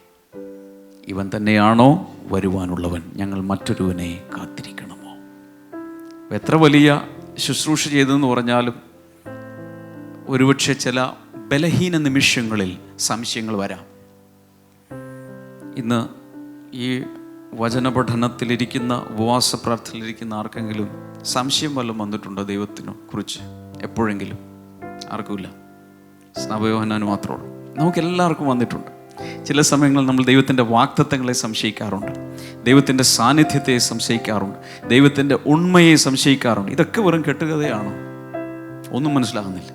ഇവൻ തന്നെയാണോ വരുവാനുള്ളവൻ? ഞങ്ങൾ മറ്റൊരുവനെ കാത്തിരിക്കണമോ? എത്ര വലിയ ശുശ്രൂഷ ചെയ്തതെന്ന് പറഞ്ഞാലും ഒരുപക്ഷെ ചില ബലഹീന നിമിഷങ്ങളിൽ സംശയങ്ങൾ വരാം. ഇന്ന് ഈ വചനപഠനത്തിലിരിക്കുന്ന, ഉപവാസ പ്രാർത്ഥനയിലിരിക്കുന്ന ആർക്കെങ്കിലും സംശയം വല്ലതും വന്നിട്ടുണ്ടോ ദൈവത്തിനെ കുറിച്ച്? എപ്പോഴെങ്കിലും? ആർക്കുമില്ല. സ്നാപക യോഹന്നാന് മാത്രമേ ഉള്ളൂ. നമുക്കെല്ലാവർക്കും വന്നിട്ടുണ്ട്. ചില സമയങ്ങളിൽ നമ്മൾ ദൈവത്തിൻ്റെ വാഗ്ദത്തങ്ങളെ സംശയിക്കാറുണ്ട്, ദൈവത്തിൻ്റെ സാന്നിധ്യത്തെ സംശയിക്കാറുണ്ട്, ദൈവത്തിൻ്റെ ഉണ്മയെ സംശയിക്കാറുണ്ട്. ഇതൊക്കെ വെറും കെട്ടുകഥയാണോ? ഒന്നും മനസ്സിലാകുന്നില്ല.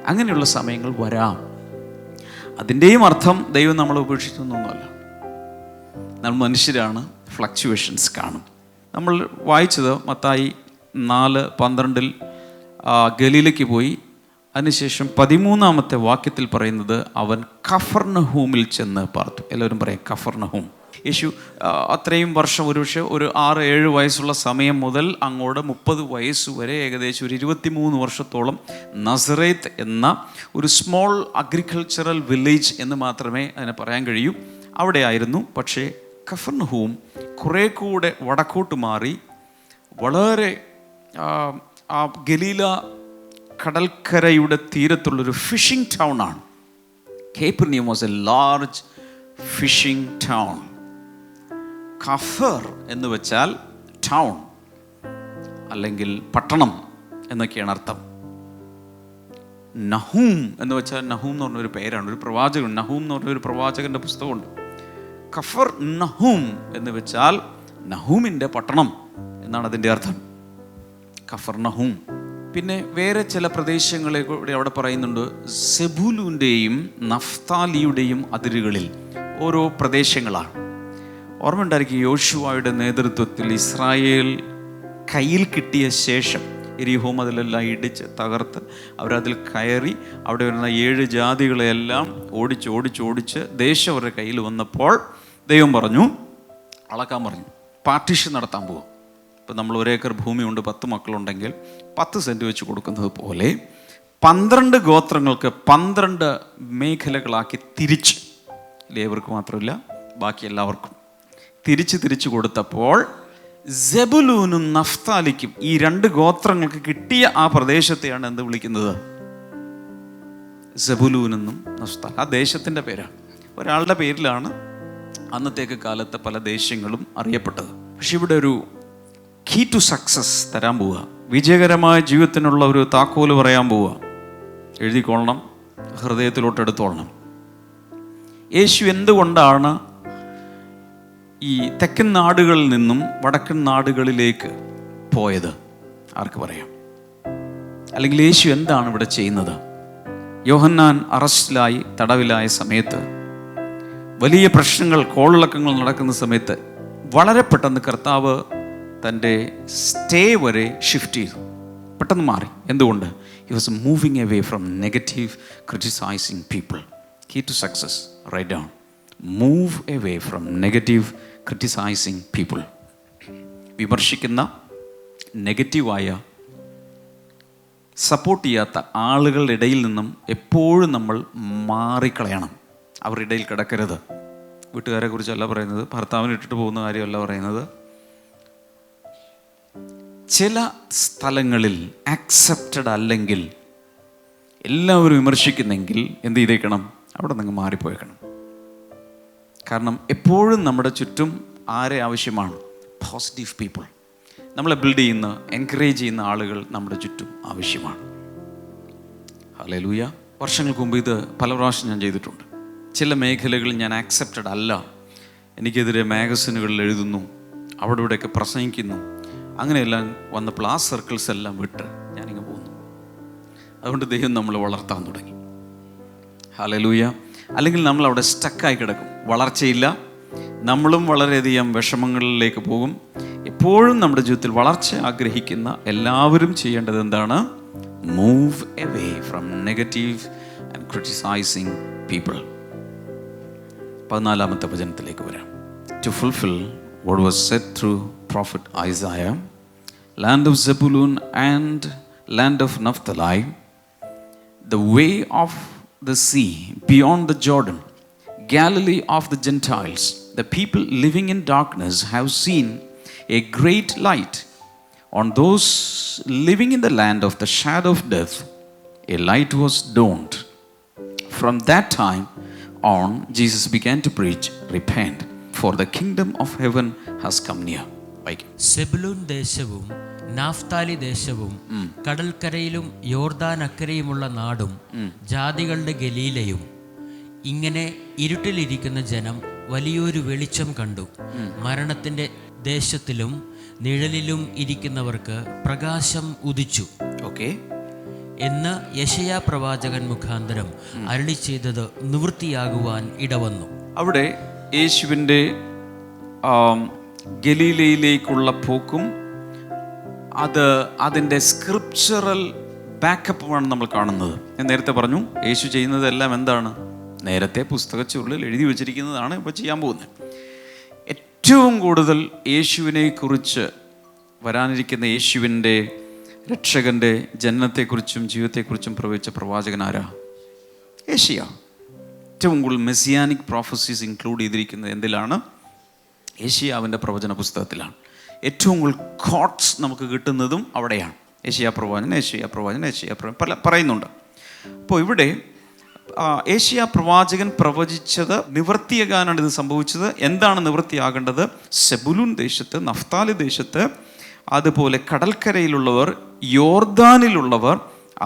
അങ്ങനെയുള്ള സമയങ്ങൾ വരാം. അതിൻ്റെയും അർത്ഥം ദൈവം നമ്മളെ ഉപേക്ഷിച്ചൊന്നുമല്ല. നമ്മൾ മനുഷ്യരാണ്, ഫ്ലക്ച്വേഷൻസ് കാണും. നമ്മൾ വായിച്ചത് മത്തായി 4:12 ഗലീലയ്ക്ക് പോയി. അതിനുശേഷം 13-ാമത്തെ വാക്യത്തിൽ പറയുന്നത് അവൻ കഫർനഹൂമിൽ ചെന്ന് പാർത്തു. എല്ലാവരും പറയാം കഫർനഹൂം. യേശു അത്രയും വർഷം, ഒരുപക്ഷെ ഒരു 6-7 വയസ്സുള്ള സമയം മുതൽ അങ്ങോട്ട് 30 വയസ്സുവരെ ഏകദേശം ഒരു 23 വർഷത്തോളം നസറേത്ത് എന്ന ഒരു സ്മോൾ അഗ്രികൾച്ചറൽ വില്ലേജ് എന്ന് മാത്രമേ അതിനെ പറയാൻ കഴിയൂ, അവിടെ ആയിരുന്നു. പക്ഷേ കഫർനഹൂം കുറേ കൂടെ വടക്കോട്ട് മാറി വളരെ ആ ഗലീല കടൽക്കരയുടെ തീരത്തുള്ളൊരു ഫിഷിംഗ് ടൗൺ ആണ്. Capernaum was a large fishing town. കഫർ എന്ന് വെച്ചാൽ ടൗൺ അല്ലെങ്കിൽ പട്ടണം എന്നൊക്കെയാണ് അർത്ഥം. നഹൂം എന്ന് വെച്ചാൽ, നഹൂം എന്ന് പറഞ്ഞൊരു പേരാണ്, ഒരു പ്രവാചകൻ. നഹൂം എന്ന് പറഞ്ഞൊരു പ്രവാചകന്റെ പുസ്തകമുണ്ട്. കഫർ നഹൂം എന്ന് വെച്ചാൽ നഹൂമിൻ്റെ പട്ടണം എന്നാണ് അതിൻ്റെ അർത്ഥം, കഫർ നഹൂം. പിന്നെ വേറെ ചില പ്രദേശങ്ങളെ കൂടെ അവിടെ പറയുന്നുണ്ട്. സെബൂലൂൻ്റെയും നഫ്താലിയുടെയും അതിരുകളിൽ ഓരോ പ്രദേശങ്ങളാണ്. ഓർമ്മയുണ്ടായിരിക്കും, യോശുവയുടെ നേതൃത്വത്തിൽ ഇസ്രായേൽ കയ്യിൽ കിട്ടിയ ശേഷം എരിഹോം അതിലെല്ലാം ഇടിച്ച് തകർത്ത് അവരതിൽ കയറി അവിടെ വരുന്ന 7 ജാതികളെയെല്ലാം ഓടിച്ച് ദേശം അവരുടെ കയ്യിൽ വന്നപ്പോൾ ദൈവം പറഞ്ഞു, അളക്കാൻ പറഞ്ഞു, പാർട്ടീഷൻ നടത്താൻ പോകും. ഇപ്പം നമ്മൾ 1 ഏക്കർ ഭൂമിയുണ്ട്, 10 മക്കളുണ്ടെങ്കിൽ 10 സെൻറ്റ് വെച്ച് കൊടുക്കുന്നത് പോലെ 12 ഗോത്രങ്ങൾക്ക് 12 മേഖലകളാക്കി തിരിച്ച്, ലേവർക്ക് മാത്രമല്ല ബാക്കി എല്ലാവർക്കും തിരിച്ച് കൊടുത്തപ്പോൾ സെബുലൂനും നഫ്താലിക്കും, ഈ 2 ഗോത്രങ്ങൾക്ക് കിട്ടിയ ആ പ്രദേശത്തെയാണ് എന്ത് വിളിക്കുന്നത്? സെബുലൂനെന്നും നഫ്താലി. ആ ദേശത്തിൻ്റെ പേരാണ്, ഒരാളുടെ പേരിലാണ് അന്നത്തേക്ക് കാലത്ത് പല ദേശങ്ങളും അറിയപ്പെട്ടത്. പക്ഷെ ഇവിടെ ഒരു കീ ടു സക്സസ് തരാൻ പോവുക, വിജയകരമായ ജീവിതത്തിനുള്ള ഒരു താക്കോല് പറയാൻ പോവുക. എഴുതിക്കൊള്ളണം, ഹൃദയത്തിലോട്ട് എടുത്തോളണം. യേശു എന്തുകൊണ്ടാണ് ഈ തെക്കൻ നാടുകളിൽ നിന്നും വടക്കൻ നാടുകളിലേക്ക് പോയത്? ആർക്ക് പറയാം? അല്ലെങ്കിൽ യേശു എന്താണ് ഇവിടെ ചെയ്യുന്നത്? യോഹന്നാൻ അറസ്റ്റിലായി തടവിലായ സമയത്ത്, വലിയ പ്രശ്നങ്ങൾ, കോളിളക്കങ്ങൾ നടക്കുന്ന സമയത്ത് വളരെ പെട്ടെന്ന് കർത്താവ് തൻ്റെ സ്റ്റേ വരെ ഷിഫ്റ്റ് ചെയ്തു, പെട്ടെന്ന് മാറി. എന്തുകൊണ്ട്? He was moving away from negative criticising people. Key to success, write down. Move away from negative criticising people. വിമർശിക്കുന്ന, നെഗറ്റീവായ, സപ്പോർട്ട് ചെയ്യാത്ത ആളുകളുടെ ഇടയിൽ നിന്നും എപ്പോഴും നമ്മൾ മാറിക്കളയണം. അവരുടെ ഇടയിൽ കിടക്കരുത്. വീട്ടുകാരെ കുറിച്ചല്ല പറയുന്നത്, ഭർത്താവിനെ ഇട്ടിട്ട് പോകുന്ന കാര്യമല്ല പറയുന്നത്. ചില സ്ഥലങ്ങളിൽ ആക്സെപ്റ്റഡ് അല്ലെങ്കിൽ, എല്ലാവരും വിമർശിക്കുന്നെങ്കിൽ എന്ത് ചെയ്തേക്കണം? അവിടെ നിന്ന് മാറിപ്പോയേക്കണം. കാരണം എപ്പോഴും നമ്മുടെ ചുറ്റും ആരെ ആവശ്യമാണ്? Positive people. നമ്മളെ ബിൽഡ് ചെയ്യുന്ന, എൻകറേജ് ചെയ്യുന്ന ആളുകൾ നമ്മുടെ ചുറ്റും ആവശ്യമാണ്. ഹല്ലേലൂയ. വർഷങ്ങൾക്ക് മുമ്പ് ഇത് പല പ്രാവശ്യം ഞാൻ ചെയ്തിട്ടുണ്ട്. ചില മേഖലകളിൽ ഞാൻ ആക്സെപ്റ്റഡ് അല്ല, എനിക്കെതിരെ മാഗസിനുകളിൽ എഴുതുന്നു, അവിടെ ഇവിടെയൊക്കെ പ്രസംഗിക്കുന്നു. അങ്ങനെയെല്ലാം വന്നപ്പോൾ ആ സർക്കിൾസ് എല്ലാം വിട്ട് ഞാനിങ്ങ് പോകുന്നു. അതുകൊണ്ട് ദൈവം നമ്മളെ വളർത്താൻ തുടങ്ങി. ഹല്ലേലൂയ. അല്ലെങ്കിൽ നമ്മൾ അവിടെ സ്റ്റക്കായി കിടക്കും, വളർച്ചയില്ല. നമ്മളും വളരെയധികം വിഷമങ്ങളിലേക്ക് പോകും. എപ്പോഴും നമ്മുടെ ജീവിതത്തിൽ വളർച്ച ആഗ്രഹിക്കുന്ന എല്ലാവരും ചെയ്യേണ്ടത് എന്താണ്? Move away from negative and criticising people. 14-ാമത്തെ വചനത്തിലേക്ക് വരാം. To fulfil what was said through prophet Isaiah, land of Zebulun and land of Naphtali, the way of the sea beyond the Jordan, Galilee of the Gentiles, the people living in darkness have seen a great light. On those living in the land of the shadow of death, a light was dawned. From that time on, Jesus began to preach, repent, for the kingdom of heaven has come near. Zebulun ദേശവും നാഫ്താലി ദേശവും കടൽക്കരയിലും യോർദാൻ അക്കരയുമുള്ള നാടും ജാതികളുടെ ഗലീലയും. ഇങ്ങനെ ഇരുട്ടിലിരിക്കുന്ന ജനം വലിയൊരു വെളിച്ചം കണ്ടു. മരണത്തിന്റെ ദേശത്തിലും നിഴലിലും ഇരിക്കുന്നവർക്ക് പ്രകാശം ഉദിച്ചു. എന്ന് യെശയ്യാ പ്രവാചകൻ മുഖാന്തരം അരുളി ചെയ്തത് നിവൃത്തിയാകുവാൻ ഇടവന്നു. അവിടെ യേശുവിൻ്റെ ഗലീലയിലേക്കുള്ള പോക്കും അതിൻ്റെ സ്ക്രിപ്ചറൽ ബാക്കപ്പുമാണ് നമ്മൾ കാണുന്നത്. ഞാൻ നേരത്തെ പറഞ്ഞു, യേശു ചെയ്യുന്നതെല്ലാം എന്താണ്? നേരത്തെ പുസ്തകച്ചുരുളിൽ എഴുതി വച്ചിരിക്കുന്നതാണ് ഇപ്പോൾ ചെയ്യാൻ പോകുന്നത്. ഏറ്റവും കൂടുതൽ യേശുവിനെ കുറിച്ച്, വരാനിരിക്കുന്ന യേശുവിൻ്റെ രക്ഷകൻ്റെ ജനനത്തെക്കുറിച്ചും ജീവിതത്തെക്കുറിച്ചും പ്രവചിച്ച പ്രവാചകൻ ആരാ? യെശയ്യാ. ഏറ്റവും കൂടുതൽ മെസ്സിയാനിക് പ്രോഫസീസ് ഇൻക്ലൂഡ് ചെയ്തിരിക്കുന്നത് എന്തിലാണ്? യെശയ്യാവിൻ്റെ പ്രവചന പുസ്തകത്തിലാണ്. ഏറ്റവും കൂടുതൽ കോട്ട്സ് നമുക്ക് കിട്ടുന്നതും അവിടെയാണ്. യെശയ്യാ പ്രവാചകൻ പറയുന്നുണ്ട്. അപ്പോൾ ഇവിടെ യേശയ്യാ പ്രവാചകൻ പ്രവചിച്ചത് നിവൃത്തിയാകാനാണ് ഇത് സംഭവിച്ചത്. എന്താണ് നിവൃത്തിയാകേണ്ടത്? സെബുലൂൻ ദേശത്ത്, നഫ്താലി ദേശത്ത്, അതുപോലെ കടൽക്കരയിലുള്ളവർ, യോർദാനിലുള്ളവർ,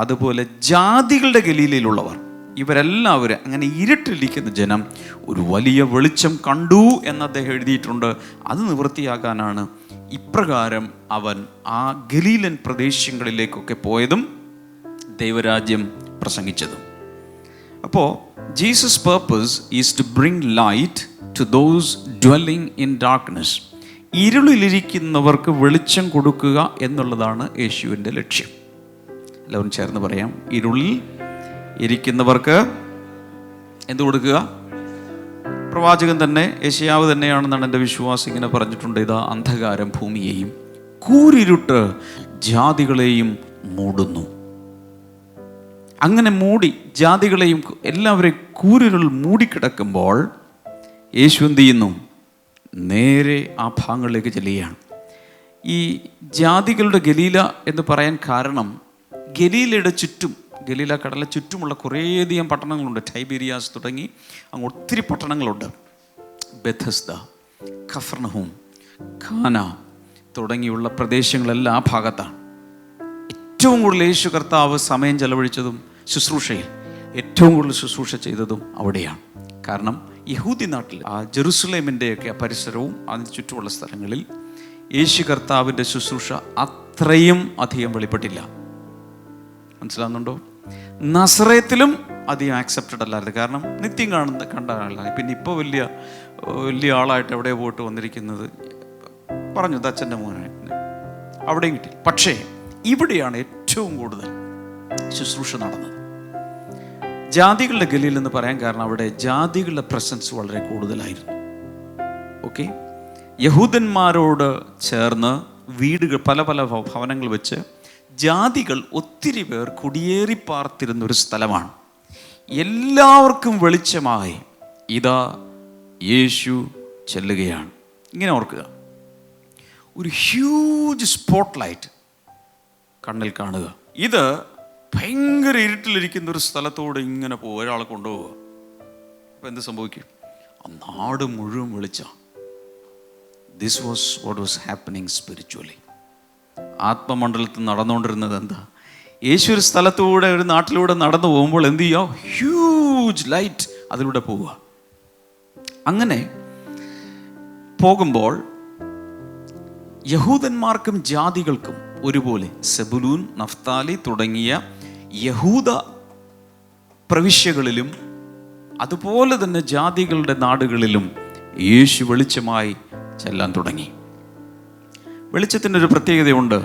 അതുപോലെ ജാതികളുടെ ഗലീലയിലുള്ളവർ, ഇവരെല്ലാവരും, അങ്ങനെ ഇരുട്ടിലിരിക്കുന്ന ജനം ഒരു വലിയ വെളിച്ചം കണ്ടു എന്ന് അദ്ദേഹം എഴുതിയിട്ടുണ്ട്. അത് നിവൃത്തിയാകാനാണ് ഇപ്രകാരം അവൻ ആ ഗലീലൻ പ്രദേശങ്ങളിലേക്കൊക്കെ പോയതും ദൈവരാജ്യം പ്രസംഗിച്ചതും. അപ്പോൾ Jesus purpose is to bring light to those dwelling in darkness. ഇരുളിലിരിക്കുന്നവർക്ക് വെളിച്ചം കൊടുക്കുക എന്നുള്ളതാണ് യേശുവിൻ്റെ ലക്ഷ്യം. എല്ലാവരും ചേർന്ന് പറയാം. ഇരുളിൽ ഇരിക്കുന്നവർക്ക് എന്ത് കൊടുക്കുക? പ്രവാചകൻ തന്നെ, യെശയ്യാവ് തന്നെയാണെന്നാണ് എൻ്റെ വിശ്വാസം. ഇങ്ങനെ പറഞ്ഞിട്ടുണ്ട്, ഇതാ അന്ധകാരം ഭൂമിയെയും കൂരിരുട്ട് ജാതികളെയും മൂടുന്നു. അങ്ങനെ മൂടി ജാതികളെയും എല്ലാവരെയും കൂരിരുൾ മൂടിക്കിടക്കുമ്പോൾ യേശു എന്ത് ചെയ്യുന്നു? നേരെ ആ ഭാഗങ്ങളിലേക്ക് ചെല്ലുകയാണ്. ഈ ജാതികളുടെ ഗലീല എന്ന് പറയാൻ കാരണം, ഗലീലയുടെ ചുറ്റും, ഗലീല കടലിന് ചുറ്റുമുള്ള കുറേയധികം പട്ടണങ്ങളുണ്ട്. ടൈബീരിയാസ് തുടങ്ങി അങ്ങ് ഒത്തിരി പട്ടണങ്ങളുണ്ട്. ബെഥസ്ദ, കഫർനഹൂം, ഖാന തുടങ്ങിയുള്ള പ്രദേശങ്ങളെല്ലാം ആ ഭാഗത്താണ്. ഏറ്റവും കൂടുതൽ യേശു കർത്താവ് സമയം ചെലവഴിച്ചതും ശുശ്രൂഷയിൽ ഏറ്റവും കൂടുതൽ ശുശ്രൂഷ ചെയ്തതും അവിടെയാണ്. കാരണം യഹൂദി നാട്ടിൽ ആ ജെറുസലേമിൻ്റെയൊക്കെ പരിസരവും അതിന് ചുറ്റുമുള്ള സ്ഥലങ്ങളിൽ യേശു കർത്താവിൻ്റെ ശുശ്രൂഷ അത്രയും അധികം വെളിപ്പെട്ടില്ല. മനസ്സിലാവുന്നുണ്ടോ? നസറേത്തിലും അധികം ആക്സെപ്റ്റഡ് അല്ലായിരുന്നു. കാരണം നിത്യം കണ്ട ആളാണ്. പിന്നെ ഇപ്പോൾ വലിയ ആളായിട്ട് എവിടെ പോയിട്ട് വന്നിരിക്കുന്നത് പറഞ്ഞു അച്ഛൻ്റെ മോനായിട്ട് അവിടെയും കിട്ടി. പക്ഷേ ഇവിടെയാണ് ഏറ്റവും കൂടുതൽ ശുശ്രൂഷ നടന്നത്. ജാതികളുടെ ഗലീൽ എന്ന് പറയാൻ കാരണം അവിടെ ജാതികളുടെ പ്രസൻസ് വളരെ കൂടുതലായിരുന്നു. ഓക്കെ, യഹൂദന്മാരോട് ചേർന്ന് വീടുകൾ പല ഭവനങ്ങൾ വെച്ച് ജാതികൾ ഒത്തിരി പേർ കുടിയേറി പാർത്തിരുന്നൊരു സ്ഥലമാണ്. എല്ലാവർക്കും വെളിച്ചമായി ഇതാ യേശു ചെല്ലുകയാണ്. ഇങ്ങനെ ഓർക്കുക, ഒരു ഹ്യൂജ് സ്പോട്ട് ലൈറ്റ് കണ്ണിൽ കാണുക. ഇത് ഭയങ്കര ഇരുട്ടിലിരിക്കുന്ന ഒരു സ്ഥലത്തോട് ഇങ്ങനെ പോകും, ഒരാളെ കൊണ്ടുപോവുക. അപ്പം എന്ത് സംഭവിക്കും? ആ നാട് മുഴുവൻ വെളിച്ചം. This was what was happening spiritually. ആത്മമണ്ഡലത്തിൽ നടന്നുകൊണ്ടിരുന്നത് എന്താ? യേശു ഒരു സ്ഥലത്തൂടെ ഒരു നാട്ടിലൂടെ നടന്നു പോകുമ്പോൾ എന്ത് ചെയ്യുക? ഹ്യൂജ് ലൈറ്റ് അതിലൂടെ പോവുക. അങ്ങനെ പോകുമ്പോൾ യഹൂദന്മാർക്കും ജാതികൾക്കും ഒരുപോലെ സെബുലൂൻ, നഫ്താലി തുടങ്ങിയ യഹൂദ പ്രവിശ്യകളിലും അതുപോലെ തന്നെ ജാതികളുടെ നാടുകളിലും യേശു വെളിച്ചമായി ചെല്ലാൻ തുടങ്ങി. വെളിച്ചത്തിനൊരു പ്രത്യേകതയുണ്ട്.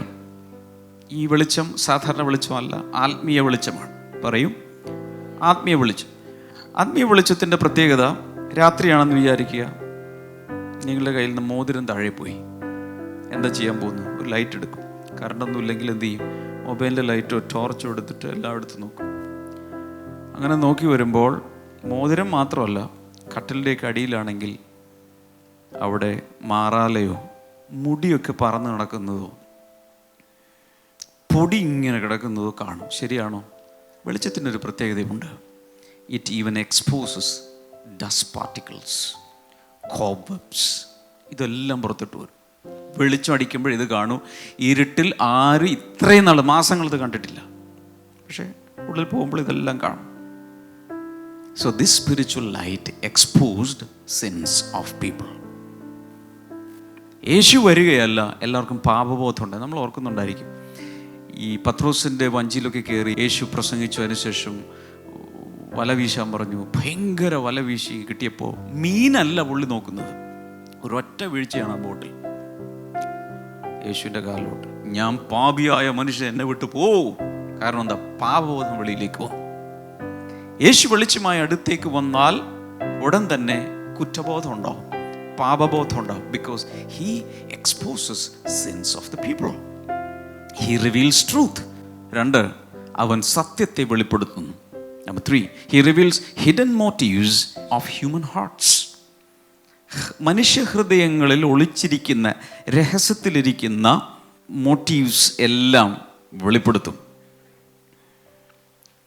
ഈ വെളിച്ചം സാധാരണ വെളിച്ചമല്ല, ആത്മീയ വെളിച്ചമാണ്. പറയും, ആത്മീയ വെളിച്ചം. ആത്മീയ വെളിച്ചത്തിൻ്റെ പ്രത്യേകത, രാത്രിയാണെന്ന് വിചാരിക്കുക, നിങ്ങളുടെ കയ്യിൽ നിന്ന് മോതിരം താഴെ പോയി. എന്താ ചെയ്യാൻ പോകുന്നു? ഒരു ലൈറ്റ് എടുക്കും. കറണ്ടൊന്നും ഇല്ലെങ്കിൽ എന്ത് ചെയ്യും? മൊബൈലിൻ്റെ ലൈറ്റോ ടോർച്ചോ എടുത്തിട്ട് എല്ലായിടത്തും നോക്കും. അങ്ങനെ നോക്കി വരുമ്പോൾ മോതിരം മാത്രമല്ല, കട്ടിലിൻ്റെയൊക്കെ അടിയിലാണെങ്കിൽ അവിടെ മാറാലയോ മുടിയൊക്കെ പറന്ന് നടക്കുന്നതോ പൊടി ഇങ്ങനെ കിടക്കുന്നതോ കാണും. ശരിയാണോ? വെളിച്ചത്തിനൊരു പ്രത്യേകതയുണ്ട്. It even exposes dust particles, cobwebs, ഇതെല്ലാം പുറത്തിട്ട് വരും. വെളിച്ചം അടിക്കുമ്പോൾ ഇത് കാണും. ഇരുട്ടിൽ ആരും ഇത്രയും നാൾ മാസങ്ങൾ ഇത് കണ്ടിട്ടില്ല. പക്ഷേ ഉള്ളിൽ പോകുമ്പോൾ ഇതെല്ലാം കാണും. So this spiritual light exposed sins of people. യേശു വരികയല്ല, എല്ലാവർക്കും പാപബോധമുണ്ട്. നമ്മൾ ഓർക്കുന്നുണ്ടായിരിക്കും, ഈ പത്രോസിൻ്റെ വഞ്ചിയിലൊക്കെ കയറി യേശു പ്രസംഗിച്ചു. അതിനുശേഷം വല വീശാൻ പറഞ്ഞു. ഭയങ്കര വല വീശി കിട്ടിയപ്പോൾ മീനല്ല പുള്ളി നോക്കുന്നത്, ഒരൊറ്റ വീഴ്ചയാണ് ആ ബോട്ടിൽ യേശുവിൻ്റെ കാലിലോട്ട്. ഞാൻ പാപിയായ മനുഷ്യൻ, എന്നെ വിട്ടു പോവും. കാരണം എന്താ? പാപബോധം വെളിയിലേക്ക് വന്നു. യേശു വെളിച്ചമായി അടുത്തേക്ക് വന്നാൽ ഉടൻ തന്നെ കുറ്റബോധം ഉണ്ടാവും, പാപബോധം ഉണ്ടാവും. Because he exposes sins of the people. He reveals truth. 2, അവൻ സത്യത്തെ വെളിപ്പെടുത്തുന്നു. Number 3, he reveals hidden motives of human hearts. മനുഷ്യഹൃദയങ്ങളിൽ ഒളിച്ചിരിക്കുന്ന, രഹസ്യത്തിലിരിക്കുന്ന മോട്ടീവ്സ് എല്ലാം വെളിപ്പെടുത്തും.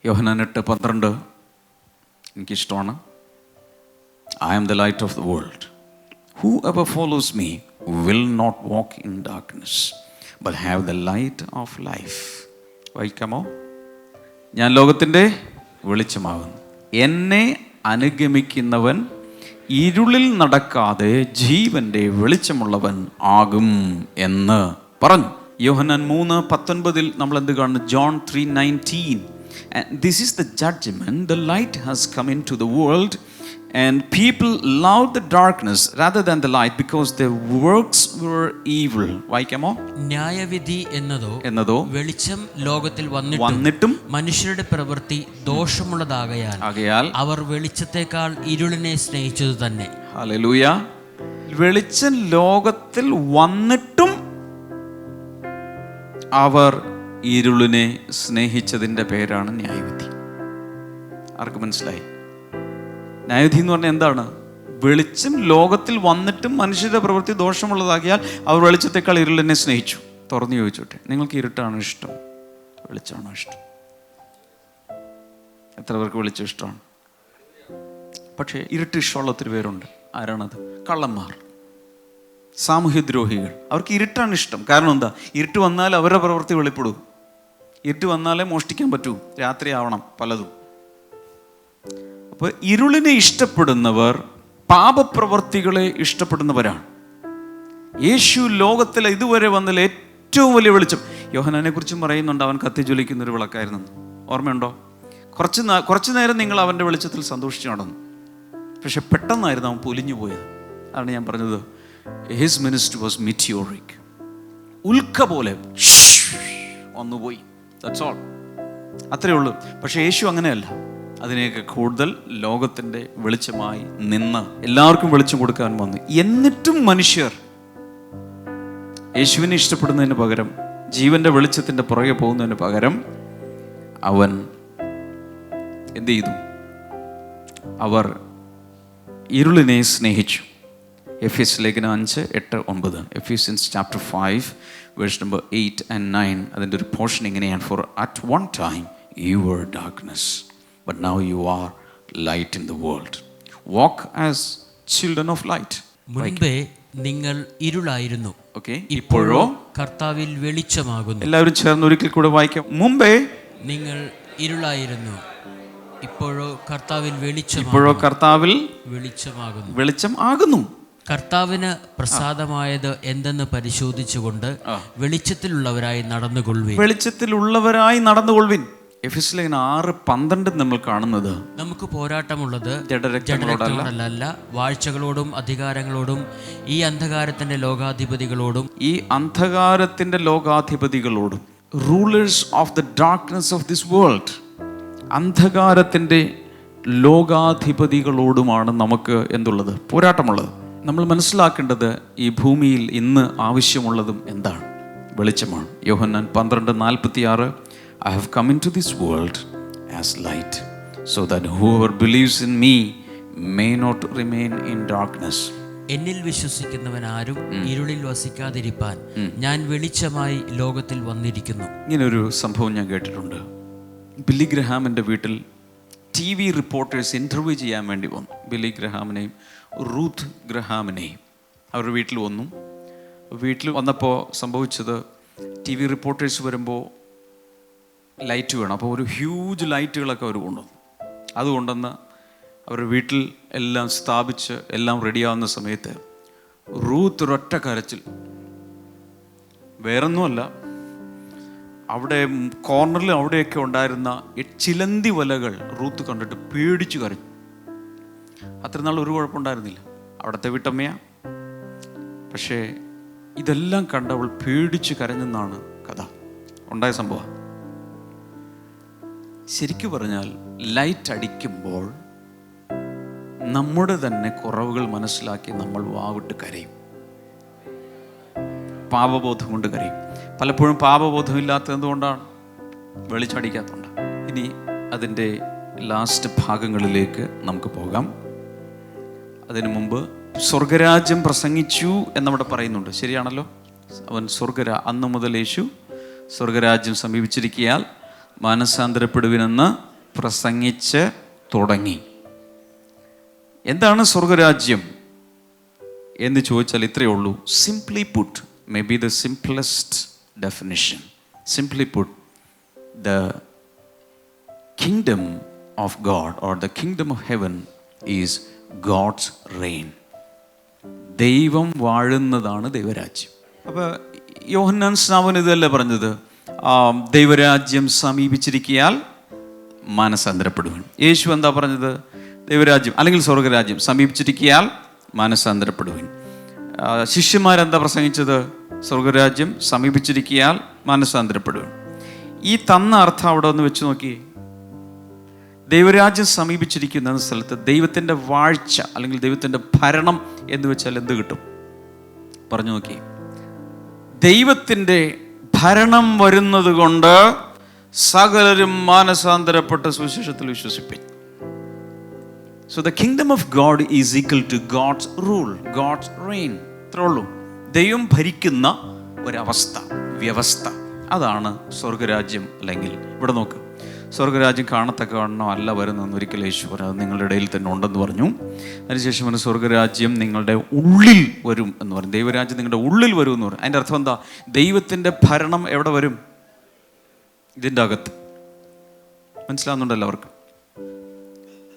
യോഹന്നാൻ 8:12 എനിക്കിഷ്ടമാണ്. I am the light of the world. Whoever follows me will not walk in darkness, but have the light of life. വായിക്കാമോ? ഞാൻ ലോകത്തിൻ്റെ വെളിച്ചമാകുന്നു. എന്നെ അനുഗമിക്കുന്നവൻ ഇരുളിൽ നടക്കാതെ ജീവന്റെ വെളിച്ചമുള്ളവൻ ആകും എന്ന് പറഞ്ഞു. യോഹന്നാൻ 3:19 നമ്മൾ എന്ത് കാണുന്നു? John 3:19. And this is the judgment, the light has come into the world, and people loved the darkness rather than the light because their works were evil. വായിക്കാമോ? ന്യായവിധി എന്നതോ വെളിച്ചം ലോകത്തിൽ വന്നിട്ടും മനുഷ്യരുടെ പ്രവൃത്തി ദോഷമുള്ളതാകയാൽ അവർ വെളിച്ചത്തെക്കാൾ ഇരുളിനെ സ്നേഹിച്ചത് തന്നെ. ഹല്ലേലൂയ. വെളിച്ചം ലോകത്തിൽ വന്നിട്ടും അവർ ഇരുളിനെ സ്നേഹിച്ചതിൻ്റെ പേരാണ് ന്യായവിധി. ആർക്ക് മനസ്സിലായി? ന്യായവിധി എന്ന് പറഞ്ഞാൽ എന്താണ്? വെളിച്ചം ലോകത്തിൽ വന്നിട്ടും മനുഷ്യരുടെ പ്രവൃത്തി ദോഷമുള്ളതാകിയാൽ അവർ വെളിച്ചത്തെക്കാൾ ഇരുളിനെ സ്നേഹിച്ചു. തുറന്നു ചോദിച്ചോട്ടെ, നിങ്ങൾക്ക് ഇരുട്ടാണോ ഇഷ്ടം, വെളിച്ചമാണോ ഇഷ്ടം? എത്ര പേർക്ക് വെളിച്ചം ഇഷ്ടമാണ്? പക്ഷേ ഇരുട്ട് ഇഷ്ടമുള്ള ഒത്തിരി പേരുണ്ട്. ആരാണത്? കള്ളന്മാർ. സാമൂഹ്യദ്രോഹികൾ, അവർക്ക് ഇരുട്ടാണ് ഇഷ്ടം. കാരണം എന്താ? ഇരുട്ട് വന്നാൽ അവരുടെ പ്രവൃത്തി വെളിപ്പെടും. ഇരുട്ട് വന്നാലേ മോഷ്ടിക്കാൻ പറ്റൂ, രാത്രി ആവണം പലതും. അപ്പോൾ ഇരുളിനെ ഇഷ്ടപ്പെടുന്നവർ പാപപ്രവർത്തികളെ ഇഷ്ടപ്പെടുന്നവരാണ്. യേശു ലോകത്തിൽ ഇതുവരെ വന്നതിൽ ഏറ്റവും വലിയ വെളിച്ചം. യോഹന്നാനെ കുറിച്ചും പറയുന്നുണ്ട്, അവൻ കത്തിജ്വലിക്കുന്ന ഒരു വിളക്കായിരുന്നു. ഓർമ്മയുണ്ടോ? കുറച്ചു നേരം നിങ്ങൾ അവൻ്റെ വെളിച്ചത്തിൽ സന്തോഷിച്ച് നടന്നു, പക്ഷെ പെട്ടെന്നായിരുന്നു അവൻ പൊലിഞ്ഞു പോയത്. അതാണ് ഞാൻ പറഞ്ഞത്, ഹിസ് മിനിസ്ട്രി വാസ് മിറ്റിയോറിക്. ഉൽക്ക പോലെ ഒന്നുപോയി, ദാറ്റ്സ് ഓൾ, അത്രയേ ഉള്ളൂ. പക്ഷെ യേശു അങ്ങനെയല്ല. അതിനെയൊക്കെ കൂടുതൽ ലോകത്തിൻ്റെ വെളിച്ചമായി നിന്ന് എല്ലാവർക്കും വെളിച്ചം കൊടുക്കാൻ വന്നു. എന്നിട്ടും മനുഷ്യർ യേശുവിനെ ഇഷ്ടപ്പെടുന്നതിന് പകരം, ജീവന്റെ വെളിച്ചത്തിൻ്റെ പുറകെ പോകുന്നതിന് പകരം അവൻ എന്ത് ചെയ്തു? അവർ ഇരുളിനെ സ്നേഹിച്ചു. എഫേസ്യ ലേഖനം 5:8-9, Ephesians chapter 5 verse number 8 and 9. അതിൻ്റെ ഒരു പോർഷൻ ഇങ്ങനെയാണ്: for at one time you were darkness, but now you are light in the world. Walk as children of light. മുൻപേ നിങ്ങൾ ഇരുളായിരുന്നു, ഓക്കെ, ഇപ്പോഴോ കർത്താവിൽ വെളിച്ചമാകുന്നു. എല്ലാവരും ചേർന്ന് ഒരിക്കൽ കൂടെ വായിക്കാം. മുമ്പേ നിങ്ങൾ ഇരുളായിരുന്നു, ഇപ്പോഴോ കർത്താവിൽ വെളിച്ചം ആകുന്നു. കർത്താവിന് പ്രസാദമായത് എന്തെന്ന് പരിശോധിച്ചുകൊണ്ട് വെളിച്ചത്തിലുള്ളവരായി നടന്നുകൊള്ളുവിൻ. എഫേസ്യ ലേഖനം 6:12 നമ്മൾ കാണുന്നത്, നമുക്ക് പോരാട്ടമുള്ളത് ജഡരക്തങ്ങളോടല്ല, വാഴ്ചകളോടും അധികാരങ്ങളോടും ഈ അന്ധകാരത്തിന്റെ ലോകാധിപതികളോടും rulers of the darkness of this world. അന്ധകാരത്തിന്റെ ലോകാധിപതികളോടുമാണ് നമുക്ക് എന്തുള്ളത്? പോരാട്ടമുള്ളത്. നമ്മൾ മനസ്സിലാക്കേണ്ടത്, ഈ ഭൂമിയിൽ ഇന്ന് ആവശ്യമുള്ളതും എന്താണ്? വെളിച്ചമാണ്. യോഹന്നാൻ 12:46, I have come into this world as light, so that whoever believes in me may not remain in darkness. എന്നിൽ വിശ്വസിക്കുന്നവൻ ആരും ഇരുളിൽ വസിക്കാതിരിപ്പാൻ ഞാൻ വെളിച്ചമായി ലോകത്തിൽ വന്നിരിക്കുന്നു. ഇങ്ങനൊരു സംഭവം ഞാൻ കേട്ടിട്ടുണ്ട്. ബില്ലി ഗ്രഹാമിൻ്റെ വീട്ടിൽ TV റിപ്പോർട്ടേഴ്സ് ഇൻ്റർവ്യൂ ചെയ്യാൻ വേണ്ടി വന്നു. ബില്ലി ഗ്രഹാമിനെയും റൂത്ത് ഗ്രഹാമിനെയും അവരുടെ വീട്ടിൽ വന്നു. വീട്ടിൽ വന്നപ്പോൾ സംഭവിച്ചത്, TV റിപ്പോർട്ടേഴ്സ് വരുമ്പോൾ ലൈറ്റ് വേണം. അപ്പോൾ ഒരു ഹ്യൂജ് ലൈറ്റുകളൊക്കെ അവർ കൊണ്ടുവന്നു. അതുകൊണ്ടെന്ന് അവരുടെ വീട്ടിൽ എല്ലാം സ്ഥാപിച്ച് എല്ലാം റെഡിയാവുന്ന സമയത്ത് റൂത്ത് ഒരൊറ്റ കരച്ചിൽ. വേറൊന്നുമല്ല, അവിടെ കോർണറിൽ അവിടെയൊക്കെ ഉണ്ടായിരുന്ന ചിലന്തി വലകൾ റൂത്ത് കണ്ടിട്ട് പേടിച്ചു കരഞ്ഞു. അത്ര നാൾ ഒരു കുഴപ്പമുണ്ടായിരുന്നില്ല, അവിടുത്തെ വീട്ടമ്മയാ. പക്ഷേ ഇതെല്ലാം കണ്ട് അവൾ പേടിച്ച് കരഞ്ഞെന്നാണ് കഥ. ഉണ്ടായ സംഭവം. ശരിക്കു പറഞ്ഞാൽ ലൈറ്റ് അടിക്കുമ്പോൾ നമ്മുടെ തന്നെ കുറവുകൾ മനസ്സിലാക്കി നമ്മൾ വാവിട്ട് കരയും, പാപബോധം കൊണ്ട് കരയും. പലപ്പോഴും പാപബോധമില്ലാത്തത് എന്തുകൊണ്ടാണ്? വെളിച്ചടിക്കാത്തതുകൊണ്ട്. ഇനി അതിൻ്റെ ലാസ്റ്റ് ഭാഗങ്ങളിലേക്ക് നമുക്ക് പോകാം. അതിനു മുമ്പ് സ്വർഗരാജ്യം പ്രസംഗിച്ചു എന്നവിടെ പറയുന്നുണ്ട്. ശരിയാണല്ലോ? അവൻ അന്നു മുതൽ യേശു സ്വർഗരാജ്യം സമീപിച്ചിരിക്കയാൽ മാനസാന്തരപ്പെടുവിനെന്ന് പ്രസംഗിച്ച് തുടങ്ങി. എന്താണ് സ്വർഗരാജ്യം എന്ന് ചോദിച്ചാൽ ഇത്രയേ ഉള്ളൂ. Simply put, may be the simplest definition, simply put, the kingdom of God or the kingdom of heaven is God's reign. ദൈവം വാഴുന്നതാണ് ദൈവരാജ്യം. അപ്പോൾ യോഹന്നാൻ സ്നാപകൻ ഇതല്ലേ പറഞ്ഞത്? ദൈവരാജ്യം സമീപിച്ചിരിക്കയാൽ മാനസാന്തരപ്പെടുവൻ. യേശു എന്താ പറഞ്ഞത്? ദൈവരാജ്യം അല്ലെങ്കിൽ സ്വർഗരാജ്യം സമീപിച്ചിരിക്കയാൽ മാനസാന്തരപ്പെടുവൻ. ശിഷ്യന്മാരെന്താ പ്രസംഗിച്ചത്? സ്വർഗരാജ്യം സമീപിച്ചിരിക്കയാൽ മാനസാന്തരപ്പെടുവൻ. ഈ തന്ന അർത്ഥം അവിടെ ഒന്ന് വെച്ച് നോക്കി. ദൈവരാജ്യം സമീപിച്ചിരിക്കുന്ന സ്ഥലത്ത് ദൈവത്തിൻ്റെ വാഴ്ച അല്ലെങ്കിൽ ദൈവത്തിൻ്റെ ഭരണം എന്ന് വെച്ചാൽ എന്ത് കിട്ടും? പറഞ്ഞു നോക്കി. ദൈവത്തിൻ്റെ ഭരണം വരുന്നത് കൊണ്ട് സകലരും മാനസാന്തരപ്പെട്ട സുവിശേഷത്തിൽ വിശ്വസിപ്പിൻ. So the kingdom of God is equal to God's rule, God's reign. ഇത്രേ ഉള്ളൂ. ദൈവം ഭരിക്കുന്ന ഒരവസ്ഥ, വ്യവസ്ഥ, അതാണ് സ്വർഗരാജ്യം. അല്ലെങ്കിൽ ഇവിടെ നോക്ക്, സ്വർഗരാജ്യം കാണത്തക്കവണ്ണം അല്ല വരുന്നതെന്ന് ഒരിക്കലും യേശു പറഞ്ഞു. അത് നിങ്ങളുടെ ഇടയിൽ തന്നെ ഉണ്ടെന്ന് പറഞ്ഞു. അതിനുശേഷം പറഞ്ഞു സ്വർഗരാജ്യം നിങ്ങളുടെ ഉള്ളിൽ വരും എന്ന് പറഞ്ഞു. ദൈവരാജ്യം നിങ്ങളുടെ ഉള്ളിൽ വരും എന്ന് പറഞ്ഞു. അതിൻ്റെ അർത്ഥം എന്താ? ദൈവത്തിൻ്റെ ഭരണം എവിടെ വരും? ഇതിൻ്റെ അകത്ത്. മനസ്സിലാവുന്നുണ്ടല്ലോ അവർക്ക്?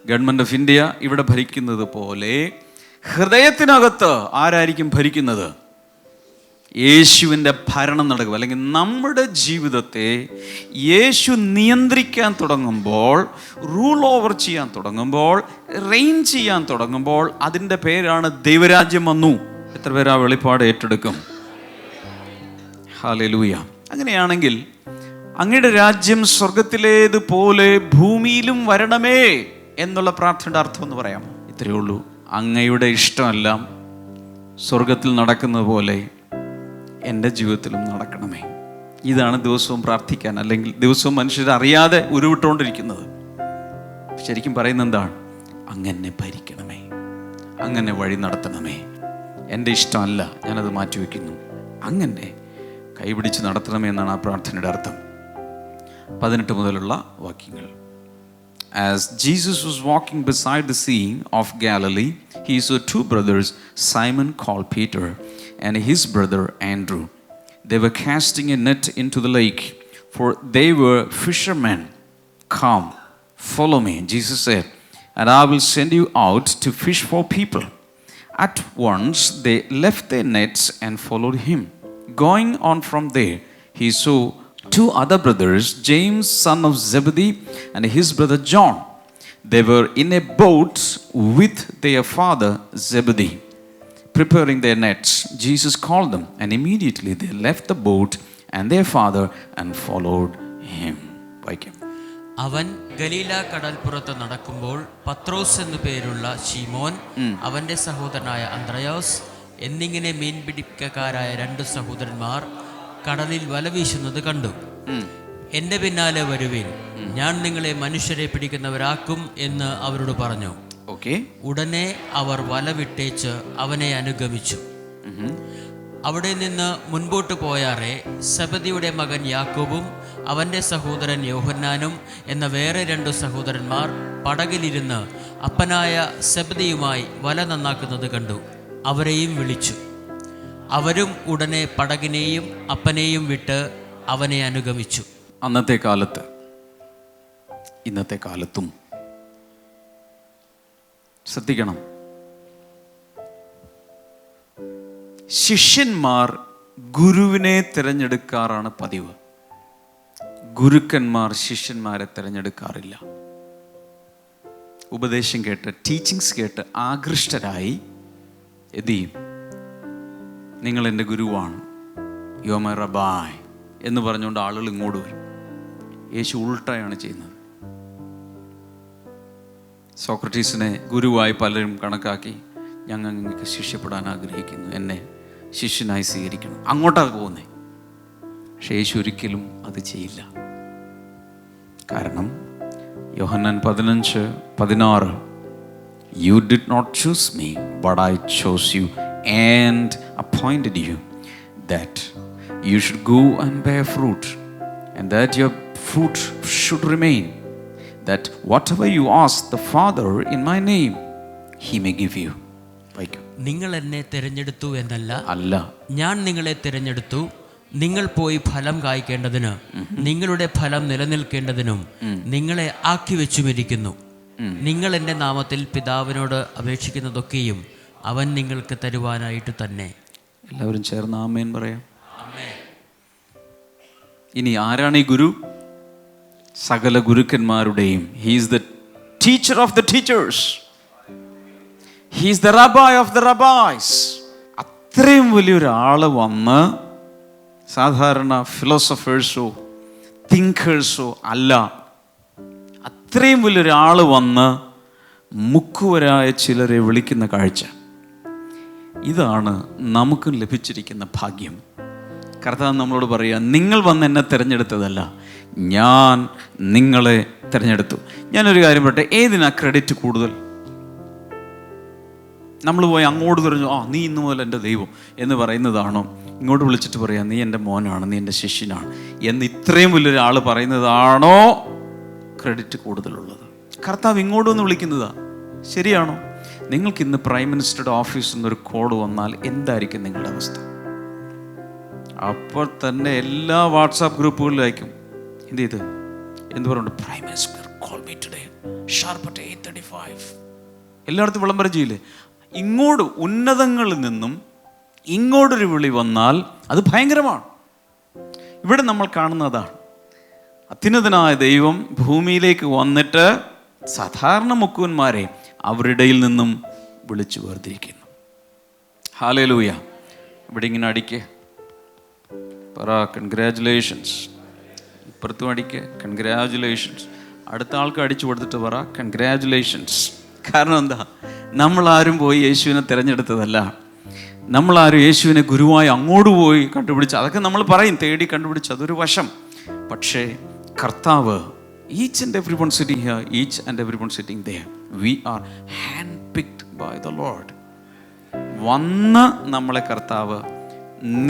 ഗവൺമെൻറ് ഓഫ് ഇന്ത്യ ഇവിടെ ഭരിക്കുന്നത് പോലെ ഹൃദയത്തിനകത്ത് ആരായിരിക്കും ഭരിക്കുന്നത്? യേശുവിൻ്റെ ഭരണം നടക്കും. അല്ലെങ്കിൽ നമ്മുടെ ജീവിതത്തെ യേശു നിയന്ത്രിക്കാൻ തുടങ്ങുമ്പോൾ, റൂൾ ഓവർ ചെയ്യാൻ തുടങ്ങുമ്പോൾ, റെയിൻ ചെയ്യാൻ തുടങ്ങുമ്പോൾ അതിൻ്റെ പേരാണ് ദൈവരാജ്യം വന്നു. എത്ര പേരാ വെളിപ്പാട് ഏറ്റെടുക്കും? ഹല്ലേലൂയ. അങ്ങനെയാണെങ്കിൽ അങ്ങയുടെ രാജ്യം സ്വർഗത്തിലേതുപോലെ ഭൂമിയിലും വരണമേ എന്നുള്ള പ്രാർത്ഥനയുടെ അർത്ഥം എന്ന് പറയാം. ഇത്രയേ ഉള്ളൂ. അങ്ങയുടെ ഇഷ്ടമെല്ലാം സ്വർഗത്തിൽ നടക്കുന്നത് പോലെ എൻ്റെ ജീവിതത്തിലും നടക്കണമേ. ഇതാണ് ദിവസവും പ്രാർത്ഥിക്കാൻ, അല്ലെങ്കിൽ ദിവസവും മനുഷ്യർ അറിയാതെ ഉരുവിട്ടുകൊണ്ടിരിക്കുന്നത്. ശരിക്കും പറയുന്നത് എന്താണ്? അങ്ങനെ ഭരിക്കണമേ, അങ്ങനെ വഴി നടത്തണമേ. എൻ്റെ ഇഷ്ടമല്ല, ഞാനത് മാറ്റിവെക്കുന്നു, അങ്ങനെ കൈപിടിച്ച് നടത്തണമേ എന്നാണ് ആ പ്രാർത്ഥനയുടെ അർത്ഥം. 18 മുതലുള്ള വാക്യങ്ങൾ. As Jesus was walking beside the sea of Galilee, he saw two brothers, Simon called Peter and his brother Andrew. They were casting a net into the lake, for they were fishermen. Come, follow me, Jesus said, and I will send you out to fish for people. At once they left their nets and followed him. Going on from there, he saw two other brothers, James son of Zebedee and his brother John. They were in a boat with their father Zebedee, preparing their nets. Jesus called them, and immediately they left the boat and their father and followed him. അവൻ ഗലീല കടൽപ്പുറത്ത് നടക്കുമ്പോൾ പത്രോസ് എന്നു പേരുള്ള ശീമോൻ, അവന്റെ സഹോദരനായ അന്ത്രയോസ് എന്നിങ്ങനെ മീൻപിടിക്കാരായ 2 സഹോദരന്മാർ കടലിൽ വല വീശുന്നത് കണ്ടു. എൻ്റെ പിന്നാലെ വരുവിൻ, ഞാൻ നിങ്ങളെ മനുഷ്യരെ പിടിക്കുന്നവരാക്കും എന്ന് അവരോട് പറഞ്ഞു. ഉടനെ അവർ വല വിട്ടേച്ച് അവനെ അനുഗമിച്ചു. അവിടെ നിന്ന് മുൻപോട്ട് പോയാറെ സെബദിയുടെ മകൻ യാക്കോബും അവൻ്റെ സഹോദരൻ യോഹന്നാനും എന്ന വേറെ 2 സഹോദരന്മാർ പടകിലിരുന്ന് അപ്പനായ സെബദിയുമായി വല നന്നാക്കുന്നത് കണ്ടു. അവരെയും വിളിച്ചു. അവരും ഉടനെ പടകിനെയും അപ്പനെയും വിട്ട് അവനെ അനുഗമിച്ചു. അന്നത്തെ കാലത്ത്, ഇന്നത്തെ കാലത്തും ശ്രദ്ധിക്കണം, ശിഷ്യന്മാർ ഗുരുവിനെ തിരഞ്ഞെടുക്കാറാണ് പതിവ്. ഗുരുക്കന്മാർ ശിഷ്യന്മാരെ തിരഞ്ഞെടുക്കാറില്ല. ഉപദേശം കേട്ട്, ടീച്ചിങ്സ് കേട്ട് ആകൃഷ്ടരായി എന്ത് ചെയ്യും? നിങ്ങൾ എൻ്റെ ഗുരുവാണ്, യു ആർ മൈ റബായ് എന്ന് പറഞ്ഞുകൊണ്ട് ആളുകൾ ഇങ്ങോട്ട് വരും. യേശു ഉൾട്ടായാണ് ചെയ്യുന്നത്. സോക്രട്ടീസിനെ ഗുരുവായി പലരും കണക്കാക്കി, ഞങ്ങൾ നിങ്ങൾക്ക് ശിഷ്യപ്പെടാൻ ആഗ്രഹിക്കുന്നു, എന്നെ ശിഷ്യനായി സ്വീകരിക്കണം, അങ്ങോട്ടാണ് പോകുന്നത്. പക്ഷെ യേശു ഒരിക്കലും അത് ചെയ്യില്ല. കാരണം യോഹന്നാൻ 15:16, You did not choose me, but I chose you and appointed you, that you should go and bear fruit, and that your fruit should remain, that whatever you ask the Father in my name, he may give you. നിങ്ങൾ എന്നെ തിരഞ്ഞെടുത്തു എന്നല്ല, അല്ല, ഞാൻ നിങ്ങളെ തിരഞ്ഞെടുത്തു, നിങ്ങൾ പോയി ഫലം കായ്ക്കേണ്ടതിന്, നിങ്ങളുടെ ഫലം നിലനിൽക്കേണ്ടതിനും നിങ്ങളെ ആക്കി വെച്ചുമിരിക്കുന്നു. നിങ്ങൾ എൻ്റെ നാമത്തിൽ പിതാവിനോട് അപേക്ഷിക്കുന്നതൊക്കെയും അവൻ നിങ്ങൾക്ക് തരുവാനായിട്ട് തന്നെ. എല്ലാവരും ചേർന്ന് ആമേൻ പറയാം. ഇനി ആരാണ് ഈ ഗുരു? സകല ഗുരുക്കന്മാരുടെയും he is the teacher of the teachers, he is the rabbi of the rabbis. അത്രയും വലിയൊരാള് വന്ന് സാധാരണ ഫിലോസഫേഴ്സോ തിങ്കേഴ്സോ അല്ല, അത്രയും വലിയൊരാൾ വന്ന് മുക്കുവരായ ചിലരെ വിളിക്കുന്ന കാഴ്ച, ഇതാണ് നമുക്കും ലഭിച്ചിരിക്കുന്ന ഭാഗ്യം. കർത്താവ് നമ്മളോട് പറയുക, നിങ്ങൾ വന്ന് എന്നെ തിരഞ്ഞെടുത്തതല്ല, ഞാൻ നിങ്ങളെ തിരഞ്ഞെടുത്തു. ഞാനൊരു കാര്യം പറയട്ടെ, ഏതിനാ ക്രെഡിറ്റ് കൂടുതൽ? നമ്മൾ പോയി അങ്ങോട്ട് പറഞ്ഞു, നീ ഇന്നു മുതൽ എൻ്റെ ദൈവം എന്ന് പറയുന്നതാണോ? ഇങ്ങോട്ട് വിളിച്ചിട്ട് പറയാം, നീ എൻ്റെ മോനാണ്, നീ എൻ്റെ ശിഷ്യനാണ് എന്ന് ഇത്രയും വലിയൊരാൾ പറയുന്നതാണോ ക്രെഡിറ്റ് കൂടുതലുള്ളത്. കർത്താവ് ഇങ്ങോട്ടൊന്ന് വിളിക്കുന്നതാ. ശരിയാണോ? നിങ്ങൾക്ക് ഇന്ന് പ്രൈം മിനിസ്റ്ററുടെ ഓഫീസിൽ നിന്നൊരു കോഡ് വന്നാൽ എന്തായിരിക്കും നിങ്ങളുടെ അവസ്ഥ? അപ്പോൾ തന്നെ എല്ലാ വാട്സാപ്പ് ഗ്രൂപ്പുകളിലും അയക്കും. എന്ത് ചെയ്ത് എന്ത് പറയുന്നുണ്ട്? Prime minister call me today sharp at 8:35. എല്ലായിടത്തും വിളംബരം ചെയ്യില്ലേ? ഇങ്ങോട്ട് ഉന്നതങ്ങളിൽ നിന്നും ഇങ്ങോട്ടൊരു വിളി വന്നാൽ അത് ഭയങ്കരമാണ്. ഇവിടെ നമ്മൾ കാണുന്നതാണ്. അത്യുന്നതനായ ദൈവം ഭൂമിയിലേക്ക് വന്നിട്ട് സാധാരണ മുക്കുവന്മാരെ അവരുടെ ഇടയിൽ നിന്നും വിളിച്ചു വേർതിരിക്കുന്നു. ഹല്ലേലൂയ. ഇവിടെ ഇങ്ങനെ അടിക്ക്, പറ കൺഗ്രാജുലേഷൻസ്. ഇപ്പുറത്തും അടിക്ക്, കൺഗ്രാജുലേഷൻസ്. അടുത്ത ആൾക്ക് അടിച്ചു കൊടുത്തിട്ട് പറ കൺഗ്രാജുലേഷൻസ്. കാരണം എന്താ? നമ്മളാരും പോയി യേശുവിനെ തിരഞ്ഞെടുത്തതല്ല. നമ്മളാരും യേശുവിനെ ഗുരുവായി അങ്ങോട്ട് പോയി കണ്ടുപിടിച്ച്, അതൊക്കെ നമ്മൾ പറയും തേടി കണ്ടുപിടിച്ച്, അതൊരു വശം. പക്ഷേ കർത്താവ്, each and everyone sitting here, each and everyone sitting there, we are handpicked by the Lord. വന്ന് നമ്മളെ കർത്താവ്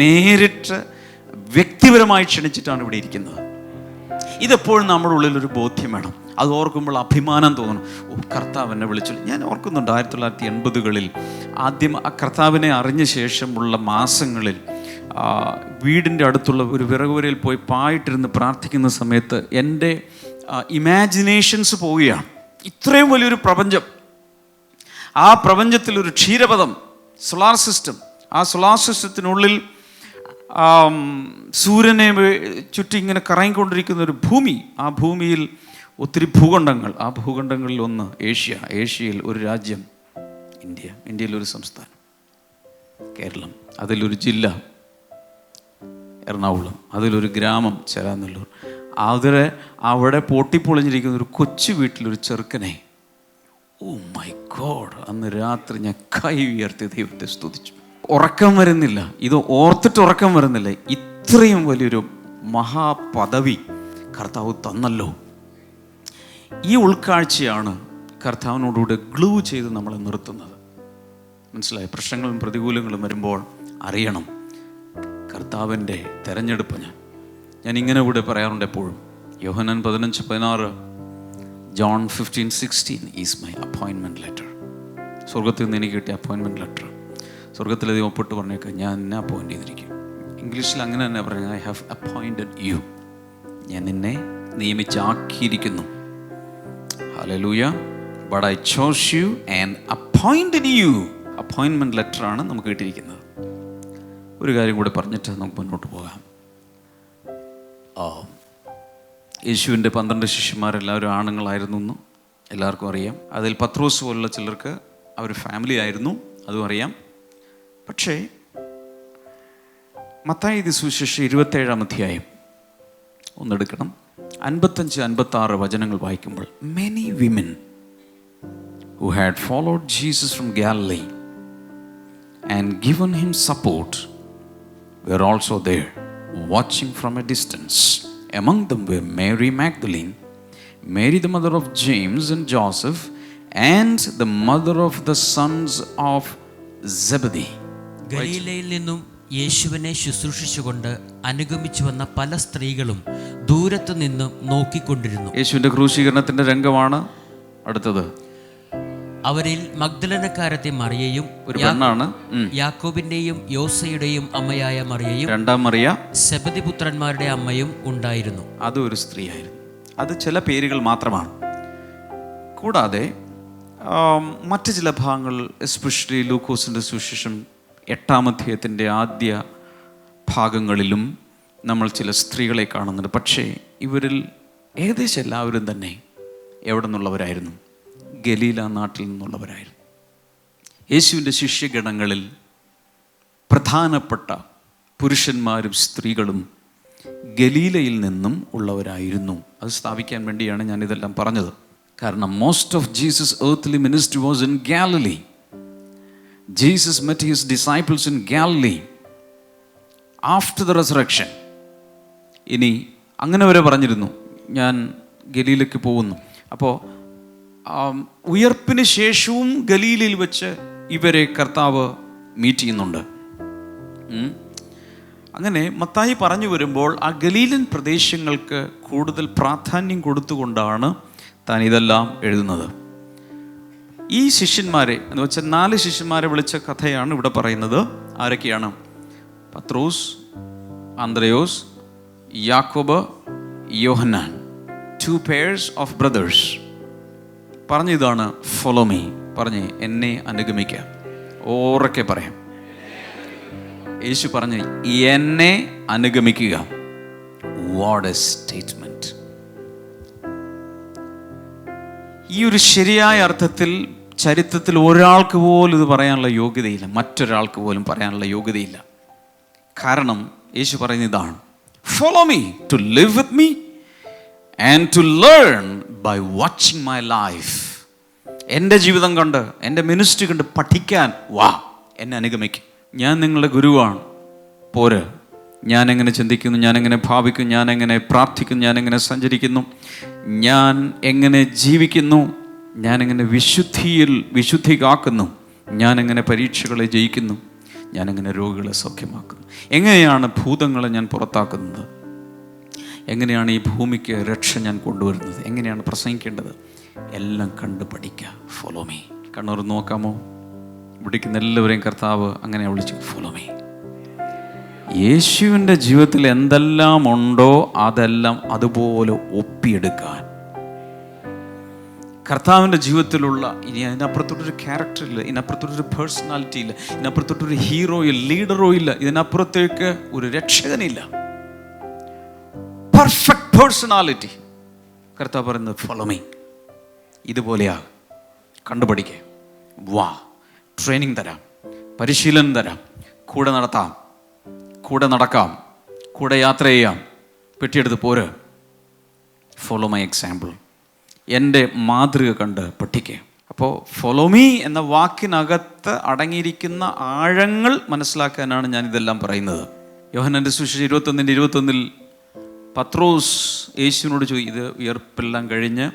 നേരിട്ട് വ്യക്തിപരമായി ക്ഷണിച്ചിട്ടാണ് ഇവിടെ ഇരിക്കുന്നത്. ഇതെപ്പോഴും നമ്മുടെ ഉള്ളിലൊരു ബോധ്യം വേണം. അത് ഓർക്കുമ്പോൾ അഭിമാനം തോന്നും. കർത്താവ് എന്നെ വിളിച്ചു. ഞാൻ ഓർക്കുന്നുണ്ട് 1980കളിൽ ആദ്യം ആ കർത്താവിനെ അറിഞ്ഞ ശേഷമുള്ള മാസങ്ങളിൽ വീടിൻ്റെ അടുത്തുള്ള ഒരു വിറകുവരയിൽ പോയി പായിട്ടിരുന്ന് പ്രാർത്ഥിക്കുന്ന സമയത്ത് എൻ്റെ ഇമാജിനേഷൻസ് പോവുകയാണ്. ഇത്രയും വലിയൊരു പ്രപഞ്ചം, ആ പ്രപഞ്ചത്തിലൊരു ക്ഷീരപഥം, സോളാർ സിസ്റ്റം, ആ സോളാർ സിസ്റ്റത്തിനുള്ളിൽ സൂര്യനെ ചുറ്റി ഇങ്ങനെ കറങ്ങിക്കൊണ്ടിരിക്കുന്ന ഒരു ഭൂമി, ആ ഭൂമിയിൽ ഒത്തിരി ഭൂഖണ്ഡങ്ങൾ, ആ ഭൂഖണ്ഡങ്ങളിൽ ഒന്ന് ഏഷ്യയിൽ ഒരു രാജ്യം ഇന്ത്യയിൽ ഒരു സംസ്ഥാനം കേരളം, അതിലൊരു ജില്ല എറണാകുളം, അതിലൊരു ഗ്രാമം ചേരാനല്ലൂർ. അവിടെ പൊട്ടിപ്പൊളിഞ്ഞിരിക്കുന്ന ഒരു കൊച്ചു വീട്ടിലൊരു ചെറുക്കനെ, ഓ മൈ ഗോഡ്, അന്ന് രാത്രി ഞാൻ കൈ ഉയർത്തി ദൈവത്തെ സ്തുതിച്ചു. ഉറക്കം വരുന്നില്ല, ഇത് ഓർത്തിട്ട് ഉറക്കം വരുന്നില്ല. ഇത്രയും വലിയൊരു മഹാപദവി കർത്താവ് തന്നല്ലോ. ഈ ഉൾക്കാഴ്ചയാണ് കർത്താവിനോടുകൂടെ ഗ്ലൂ ചെയ്ത് നമ്മളെ നിർത്തുന്നത്. മനസ്സിലായി? പ്രശ്നങ്ങളും പ്രതികൂലങ്ങളും വരുമ്പോൾ അറിയണം കർത്താവിൻ്റെ തെരഞ്ഞെടുപ്പ്. ഞാൻ ഇങ്ങനെ കൂടെ പറയാറുണ്ട് എപ്പോഴും. യോഹന്നാൻ 15:16, John 15:16 is my appointment letter. സ്വർഗത്തിൽ നിന്ന് എനിക്ക് കിട്ടിയ അപ്പോയിൻമെൻറ്റ് ലെറ്റർ. സ്വർഗത്തിലധികം ഒപ്പിട്ട് പറഞ്ഞേക്കാം, ഞാൻ എന്നെ അപ്പോയിൻ്റ് ചെയ്തിരിക്കും. ഇംഗ്ലീഷിൽ അങ്ങനെ തന്നെ പറയുന്നത്, ഐ ഹാവ് അപ്പോയിൻറ്റഡ് യു. ഞാൻ നിന്നെ നിയമിച്ചാക്കിയിരിക്കുന്നു. Hallelujah. But I chose you and appointed you. Appointment ലെറ്ററാണ് നമുക്ക് കിട്ടിയിരിക്കുന്നത്. ഒരു കാര്യം കൂടെ പറഞ്ഞിട്ട് നമുക്ക് മുന്നോട്ട് പോകാം. യേശുവിൻ്റെ 12 ശിഷ്യന്മാരെല്ലാവരും ആണുങ്ങളായിരുന്നു എന്ന് എല്ലാവർക്കും അറിയാം. അതിൽ പത്രോസ് പോലുള്ള ചിലർക്ക് അവർ ഫാമിലി ആയിരുന്നു, അതും അറിയാം. പക്ഷേ മത്തായി സുവിശേഷം 27-ാം അധ്യായം ഒന്നെടുക്കണം. 55-56 വചനങ്ങൾ വായിക്കുമ്പോൾ, many women who had followed Jesus from Galilee and given him support were also there, watching from a distance. Among them were Mary Magdalene, Mary the mother of James and Joseph, and the mother of the sons of Zebedee. ഗലീലയിൽ നിന്നും യേശുവിനെ ശുശ്രൂഷിച്ചുകൊണ്ട് അനുഗമിച്ചു വന്ന പല സ്ത്രീകളും ദൂരത്തു നിന്നും നോക്കിക്കൊണ്ടിരുന്നു. യേശുവിന്റെ ക്രൂശീകരണത്തിന്റെ രംഗമാണ് അടുത്തത്. അവരിൽ മഗ്ദലനക്കാരത്തെ മറിയയും ഒരു പെണ്ണാണ്, യാക്കോബിന്റെയും യോസയുടെയും അമ്മയായ മറിയയും രണ്ടാം മറിയ സെബദി പുത്രന്മാരുടെ അമ്മയും ഉണ്ടായിരുന്നു. അത് ഒരു സ്ത്രീയായിരുന്നു. അത് ചില പേരുകൾ മാത്രമാണ്. കൂടാതെ മറ്റ് ചില ഭാഗങ്ങൾ, എസ്പെഷ്യലി ലൂക്കോസിൻ്റെ സുവിശേഷം 8-ാം അധ്യായത്തിൻ്റെ ആദ്യ ഭാഗങ്ങളിലും നമ്മൾ ചില സ്ത്രീകളെ കാണുന്നുണ്ട്. പക്ഷേ ഇവരിൽ ഏകദേശം എല്ലാവരും തന്നെ എവിടെ നിന്നുള്ളവരായിരുന്നു? ഗലീല നാട്ടിൽ നിന്നുള്ളവരായിരുന്നു. യേശുവിൻ്റെ ശിഷ്യഗണങ്ങളിൽ പ്രധാനപ്പെട്ട പുരുഷന്മാരും സ്ത്രീകളും ഗലീലയിൽ നിന്നും ഉള്ളവരായിരുന്നു. അത് സ്ഥാപിക്കാൻ വേണ്ടിയാണ് ഞാനിതെല്ലാം പറഞ്ഞത്. കാരണം most of Jesus earthly ministry was in Galilee. Jesus met his disciples in Galilee after the resurrection. ഇനി അങ്ങനെ വരെ പറഞ്ഞിരുന്നു, ഞാൻ ഗലീലയ്ക്ക് പോകുന്നു. അപ്പോൾ ഉയർപ്പിന് ശേഷവും ഗലീലയിൽ വെച്ച് ഇവരെ കർത്താവ് മീറ്റ് ചെയ്യുന്നുണ്ട്. അങ്ങനെ മത്തായി പറഞ്ഞു വരുമ്പോൾ ആ ഗലീലൻ പ്രദേശങ്ങൾക്ക് കൂടുതൽ പ്രാധാന്യം കൊടുത്തുകൊണ്ടാണ് താൻ ഇതെല്ലാം എഴുതുന്നത്. ഈ ശിഷ്യന്മാരെ എന്ന് വെച്ചാൽ 4 ശിഷ്യന്മാരെ വിളിച്ച കഥയാണ് ഇവിടെ പറയുന്നത്. ആരൊക്കെയാണ്? പത്രോസ്, അന്ത്രയോസ്, യാക്കോബ്, യോഹന്നാൻ, 2 pairs of brothers. പറഞ്ഞതാണ് ഫോളോ മീ. പറഞ്ഞ് എന്നെ അനുഗമിക്കുക. ഓറക്കെ പറയാം. യേശു പറഞ്ഞ് എന്നെ അനുഗമിക്കുക. What A statement! ഈ ഒരു ശരിയായ അർത്ഥത്തിൽ ചരിത്രത്തിൽ ഒരാൾക്ക് പോലും ഇത് പറയാനുള്ള യോഗ്യതയില്ല, മറ്റൊരാൾക്ക് പോലും പറയാനുള്ള യോഗ്യതയില്ല. കാരണം യേശു പറയുന്ന ഇതാണ്, follow me to live with me and to learn by watching my life. എൻ്റെ ജീവിതം കണ്ട്, എൻ്റെ മിനിസ്ട്രി കണ്ട് പഠിക്കാൻ വാ, എന്നെ അനുഗമിക്കും. ഞാൻ നിങ്ങളുടെ ഗുരുവാണ്. പോര്, ഞാൻ എങ്ങനെ ചിന്തിക്കുന്നു, ഞാൻ എങ്ങനെ ഭാവിക്കുന്നു, ഞാൻ എങ്ങനെ പ്രാർത്ഥിക്കുന്നു, ഞാൻ എങ്ങനെ സഞ്ചരിക്കുന്നു, ഞാൻ എങ്ങനെ ജീവിക്കുന്നു, ഞാൻ എങ്ങനെ വിശുദ്ധി കാക്കുന്നു, ഞാൻ എങ്ങനെ പരീക്ഷകളെ ജയിക്കുന്നു, ഞാൻ എങ്ങനെ രോഗികളെ സൗഖ്യമാക്കുന്നു, എങ്ങനെയാണ് ഭൂതങ്ങളെ ഞാൻ പുറത്താക്കുന്നത്, എങ്ങനെയാണ് ഈ ഭൂമിക്ക് രക്ഷ ഞാൻ കൊണ്ടുവരുന്നത്, എങ്ങനെയാണ് പ്രസംഗിക്കേണ്ടത്, എല്ലാം കണ്ട് പഠിക്കുക. Follow me. കണ്ണൂർ നോക്കാമോ? വിളിക്കുന്ന എല്ലാവരെയും കർത്താവ് അങ്ങനെ വിളിച്ചു, ഫോളോ മീ. യേശുവിൻ്റെ ജീവിതത്തിൽ എന്തെല്ലാം ഉണ്ടോ അതെല്ലാം അതുപോലെ ഒപ്പിയെടുക്കാൻ. കർത്താവിൻ്റെ ജീവിതത്തിലുള്ള ഇനി അതിനപ്പുറത്തോട്ടൊരു ക്യാരക്ടറില്ല, ഇതിനപ്പുറത്തോട്ടൊരു പേഴ്സണാലിറ്റി ഇല്ല, ഇതിനപ്പുറത്തോട്ടൊരു ഹീറോ ഇല്ല, ലീഡറോ ഇല്ല, ഇതിനപ്പുറത്തേക്ക് ഒരു രക്ഷകനില്ല. Perfect personality. കർത്താവ് പറയുന്നത് ഫോളോ മീ. ഇതുപോലെയാ, കണ്ടുപഠിക്കേ. വാ, ട്രെയിനിങ് തരാം, പരിശീലനം തരാം, കൂടെ നടത്താം, കൂടെ നടക്കാം, കൂടെ യാത്ര ചെയ്യാം. പെട്ടിയെടുത്ത് പോര്. Follow my example. എൻ്റെ മാതൃക കണ്ട് പഠിക്കുക. അപ്പോൾ ഫോളോ മീ എന്ന വാക്കിനകത്ത് അടങ്ങിയിരിക്കുന്ന ആഴങ്ങൾ മനസ്സിലാക്കാനാണ് ഞാൻ ഇതെല്ലാം പറയുന്നത്. യോഹന്നാന്റെ സുവിശേഷം 21:21 പത്രോസ് യേശുവിനോട് ചോദിക്കും, ഇത് ഉയർപ്പെല്ലാം കഴിഞ്ഞ്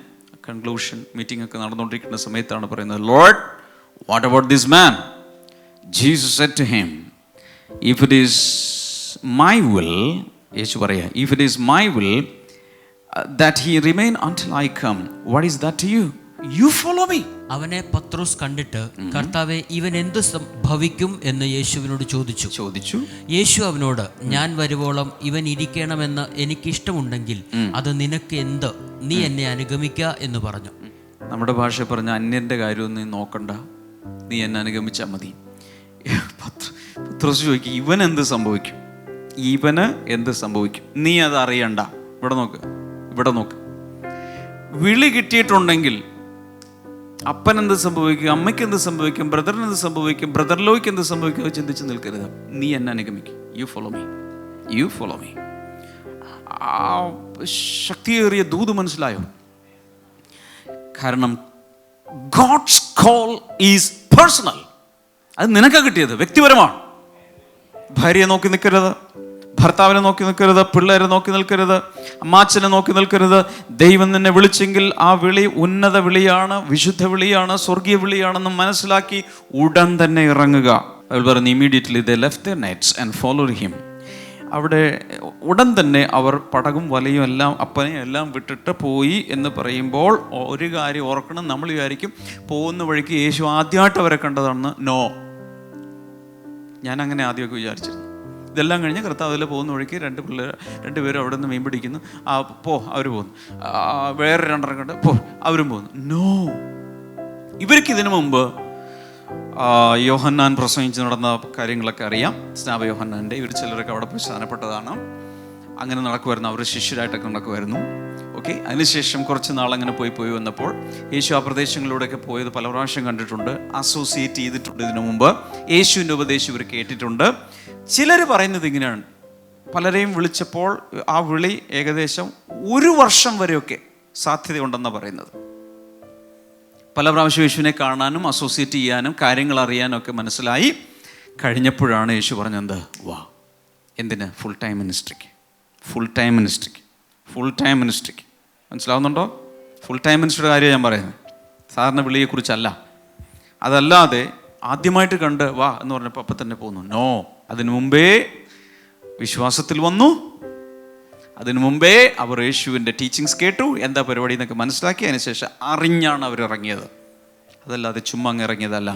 കൺക്ലൂഷൻ മീറ്റിംഗ് ഒക്കെ നടന്നുകൊണ്ടിരിക്കുന്ന സമയത്താണ് പറയുന്നത്, lord, what about this man? Jesus said to him, if it is my will, യേശു പറയാ, if it is my will that he remain until I come, what is that to you? You follow me. അവനെ പത്രോസ് കണ്ടിട്ട്, കർത്താവേ, ഇവൻ എന്ത് ഭവിക്കും എന്ന് യേശുവിനോട് ചോദിച്ചു. യേശു അവനോട്, ഞാൻ വരുവോളം ഇവൻ ഇരിക്കണമെന്ന് എനിക്കിഷ്ടമുണ്ടെങ്കിൽ അത് നിനക്ക് എന്ത്? നീ എന്നെ അനുഗമിക്കുക എന്ന് പറഞ്ഞു. നമ്മുടെ ഭാഷ പറഞ്ഞ അന്യന്റെ കാര്യം നീ നോക്കണ്ട, നീ എന്നെ അനുഗമിച്ചാൽ മതി. പത്രോസ് ചോദിക്കും, ഇവൻ എന്ത് സംഭവിക്കും? ഇവന് എന്ത് സംഭവിക്കും? നീ അത് അറിയണ്ട. ഇവിടെ നോക്ക്. വിളി കിട്ടിയിട്ടുണ്ടെങ്കിൽ അപ്പൻ എന്ത് സംഭവിക്കും, അമ്മയ്ക്ക് എന്ത് സംഭവിക്കും, ബ്രദറിന് എന്ത് സംഭവിക്കും, ബ്രദറിലോയ്ക്ക് എന്ത് സംഭവിക്കും, ചിന്തിച്ച് നിൽക്കരുത്. നീ എന്നെ അനുഗമിക്കും. You follow me. ആ ശക്തിയേറിയ ദൂത് മനസ്സിലായോ? കാരണം ഗോഡ്സ് കോൾ ഈസ് പേഴ്സണൽ. അത് നിനക്കാ കിട്ടിയത്, വ്യക്തിപരമാണ്. ഭാര്യയെ നോക്കി നിൽക്കരുത്, ഭർത്താവിനെ നോക്കി നിൽക്കരുത്, പിള്ളേരെ നോക്കി നിൽക്കരുത്, അമ്മാച്ചനെ നോക്കി നിൽക്കരുത്. ദൈവം നിന്നെ വിളിച്ചെങ്കിൽ ആ വിളി ഉന്നത വിളിയാണ്, വിശുദ്ധ വിളിയാണ്, സ്വർഗീയ വിളിയാണെന്ന് മനസ്സിലാക്കി ഉടൻ തന്നെ ഇറങ്ങുക. ബൈബിൾ പറയുന്നു, immediately they left their nets and followed him. അവിടെ ഉടൻ തന്നെ അവർ പടകും വലയും എല്ലാം അപ്പനെയും എല്ലാം വിട്ടിട്ട് പോയി എന്ന് പറയുമ്പോൾ ഒരു കാര്യം ഓർക്കണം. നമ്മൾ വിചാരിക്കും പോകുന്ന വഴിക്ക് യേശു ആദ്യമായിട്ട് അവരെ കണ്ടതാണെന്ന്. നോ, ഞാൻ അങ്ങനെ ആദ്യമൊക്കെ വിചാരിച്ചിരുന്നു. ഇതെല്ലാം കഴിഞ്ഞ് കർത്താവ് അതിൽ പോകുന്ന വഴിക്ക് രണ്ടുപേരും അവിടെ നിന്ന് മീൻ പിടിക്കുന്നു. അവർ പോകുന്നു. വേറെ 2 കണ്ട് അവരും പോകുന്നു. നോ, ഇവർക്ക് ഇതിനു മുമ്പ് യോഹന്നാൻ പ്രസംഗിച്ച് നടന്ന കാര്യങ്ങളൊക്കെ അറിയാം. സ്നാപക യോഹന്നാൻ്റെ ഇവർ ചിലരൊക്കെ അവിടെ പോയി സ്ഥാനപ്പെട്ടതാണ്. അങ്ങനെ നടക്കുമായിരുന്നു, അവർ ശിഷ്യരായിട്ടൊക്കെ നടക്കുമായിരുന്നു. ഓക്കെ, അതിനുശേഷം കുറച്ച് നാളങ്ങനെ പോയി വന്നപ്പോൾ യേശു ആ പ്രദേശങ്ങളിലൂടെയൊക്കെ പോയത് പല പ്രാവശ്യം കണ്ടിട്ടുണ്ട്, അസോസിയേറ്റ് ചെയ്തിട്ടുണ്ട്. ഇതിനു മുമ്പ് യേശുവിൻ്റെ ഉപദേശം ഇവർ കേട്ടിട്ടുണ്ട്. ചിലർ പറയുന്നത് ഇങ്ങനെയാണ്, പലരെയും വിളിച്ചപ്പോൾ ആ വിളി ഏകദേശം 1 വർഷം വരെയൊക്കെ സാധ്യതയുണ്ടെന്നാണ് പറയുന്നത്. പല പ്രാവശ്യം യേശുവിനെ കാണാനും അസോസിയേറ്റ് ചെയ്യാനും കാര്യങ്ങൾ അറിയാനും ഒക്കെ മനസ്സിലായി കഴിഞ്ഞപ്പോഴാണ് യേശു പറഞ്ഞത്, വാ. എന്തിന്? ഫുൾ ടൈം മിനിസ്ട്രിക്ക്. മനസ്സിലാവുന്നുണ്ടോ? ഫുൾ ടൈം മിനിസ്ട്രിയുടെ കാര്യം ഞാൻ പറയുന്നത്, സാധാരണ വിളിയെക്കുറിച്ചല്ല. അതല്ലാതെ ആദ്യമായിട്ട് കണ്ട് വാ എന്ന് പറഞ്ഞപ്പോൾ അപ്പം തന്നെ പോകുന്നു. നോ, അതിനു മുമ്പേ വിശ്വാസത്തിൽ വന്നു. അതിനു മുമ്പേ അവർ യേശുവിൻ്റെ ടീച്ചിങ്സ് കേട്ടു, എന്താ പരിപാടി എന്നൊക്കെ മനസ്സിലാക്കി. അതിനുശേഷം അറിഞ്ഞാണ് അവർ ഇറങ്ങിയത്, അതല്ലാതെ ചുമ്മാ അങ്ങ് ഇറങ്ങിയതല്ല.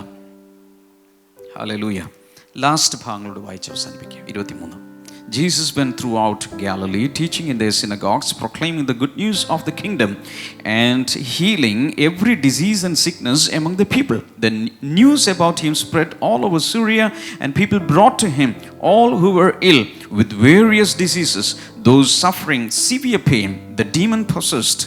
ഹല്ലേലൂയ. ലാസ്റ്റ് ഭാഗങ്ങളോട് വായിച്ച് അവസാനിപ്പിക്കുക. 23. Jesus went throughout Galilee, teaching in their synagogues, proclaiming the good news of the kingdom, and healing every disease and sickness among the people. The news about him spread all over Syria, and people brought to him all who were ill with various diseases, those suffering severe pain, the demon-possessed,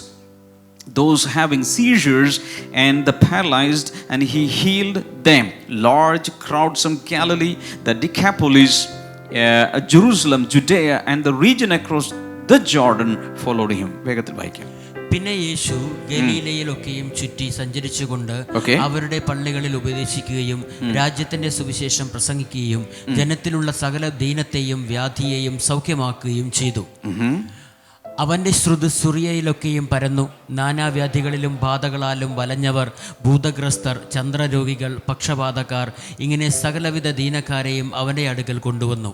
those having seizures, and the paralyzed, and he healed them. Large crowds from Galilee, the Decapolis, Jerusalem, Judea, and the region across the Jordan followed him. വേഗത്തിൽ വായിക്കാം. പിന്നെ യേശു ഗലീലയിലൊക്കെയും ചുറ്റി സഞ്ചരിച്ചുകൊണ്ട് അവരുടെ പള്ളികളിൽ ഉപദേശിക്കുകയും രാജ്യത്തിന്റെ സുവിശേഷം പ്രസംഗിക്കുകയും ജനത്തിലുള്ള സകല ദീനത്തെയും വ്യാധിയെയും സൗഖ്യമാക്കുകയും ചെയ്തു. അവൻ്റെ ശ്രുതി സുറിയയിലൊക്കെയും പരന്നു. നാനാവ്യാധികളിലും ബാധകളാലും വലഞ്ഞവർ, ഭൂതഗ്രസ്തർ, ചന്ദ്രരോഗികൾ, പക്ഷപാതക്കാർ, ഇങ്ങനെ സകലവിധ ദീനക്കാരെയും അവൻ്റെ അടുക്കൽ കൊണ്ടുവന്നു.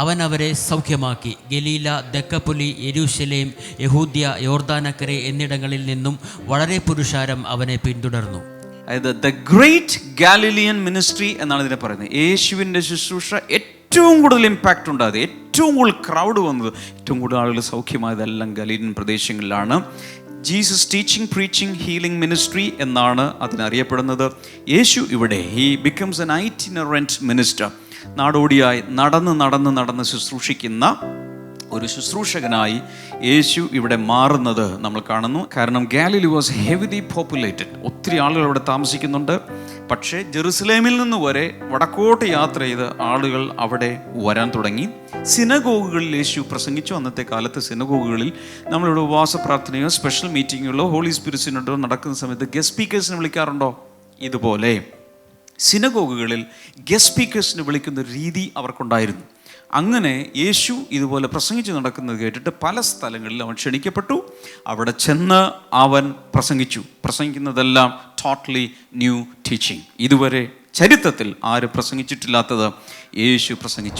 അവൻ അവരെ സൗഖ്യമാക്കി. ഗലീല, ദെക്കപ്പൊലി, യെരൂശലേം, യഹൂദ്യ, യോർദാനക്കരെ എന്നിടങ്ങളിൽ നിന്നും വളരെ പുരുഷാരം അവനെ പിന്തുടർന്നു. അതായത് ദ ഗ്രേറ്റ് ഗാലിലിയൻ മിനിസ്ട്രി എന്നാണ് ഇതിനെ പറയുന്നത്. യേശുവിൻ്റെ ശുശ്രൂഷ ഏറ്റവും കൂടുതൽ ഇമ്പാക്റ്റ് ഉണ്ടായത്, ഏറ്റവും കൂടുതൽ ക്രൗഡ് വന്നത്, ഏറ്റവും കൂടുതൽ ആളുകൾ സൗഖ്യമായതെല്ലാം ഗലീലിയൻ പ്രദേശങ്ങളിലാണ്. Jesus teaching, preaching, healing ministry എന്നാണ് അതിനറിയപ്പെടുന്നത്. യേശു ഇവിടെ ഹി ബിക്കംസ് എൻ ഐറ്റിനറന്റ് മിനിസ്റ്റർ. നാടോടിയായി നടന്ന് ശുശ്രൂഷിക്കുന്ന ഒരു ശുശ്രൂഷകനായി യേശു ഇവിടെ മാറുന്നത് നമ്മൾ കാണുന്നു. കാരണം ഗാലിലി വാസ് ഹെവിലി പോപ്പുലേറ്റഡ്, ഒത്തിരി ആളുകൾ അവിടെ താമസിക്കുന്നുണ്ട്. പക്ഷേ ജെറുസലേമിൽ നിന്ന് വരെ വടക്കോട്ട് യാത്ര ചെയ്ത് ആളുകൾ അവിടെ വരാൻ തുടങ്ങി. സിനഗോഗുകളിൽ യേശു പ്രസംഗിച്ചു. അന്നത്തെ കാലത്ത് സിനഗോഗുകളിൽ നമ്മളിവിടെ ഉപവാസ പ്രാർത്ഥനയോ സ്പെഷ്യൽ മീറ്റിങ്ങുകളോ ഹോളി സ്പിരിറ്റ് സിനഡോ നടക്കുന്ന സമയത്ത് ഗസ്റ്റ് സ്പീക്കേഴ്സിനെ വിളിക്കാറുണ്ടോ? ഇതുപോലെ സിനഗോഗുകളിൽ ഗസ്റ്റ് സ്പീക്കേഴ്സിനെ വിളിക്കുന്ന രീതി അവർക്കുണ്ടായിരുന്നു. അങ്ങനെ യേശു ഇതുപോലെ പ്രസംഗിച്ച് നടക്കുന്നത് കേട്ടിട്ട് പല സ്ഥലങ്ങളിൽ അവൻ ക്ഷണിക്കപ്പെട്ടു. അവിടെ ചെന്ന് അവൻ പ്രസംഗിക്കുന്നതെല്ലാം ടോട്ടലി ന്യൂ ടീച്ചിങ്. ഇതുവരെ ചരിത്രത്തിൽ ആരും പ്രസംഗിച്ചിട്ടില്ലാത്തത് യേശു പ്രസംഗിച്ചു.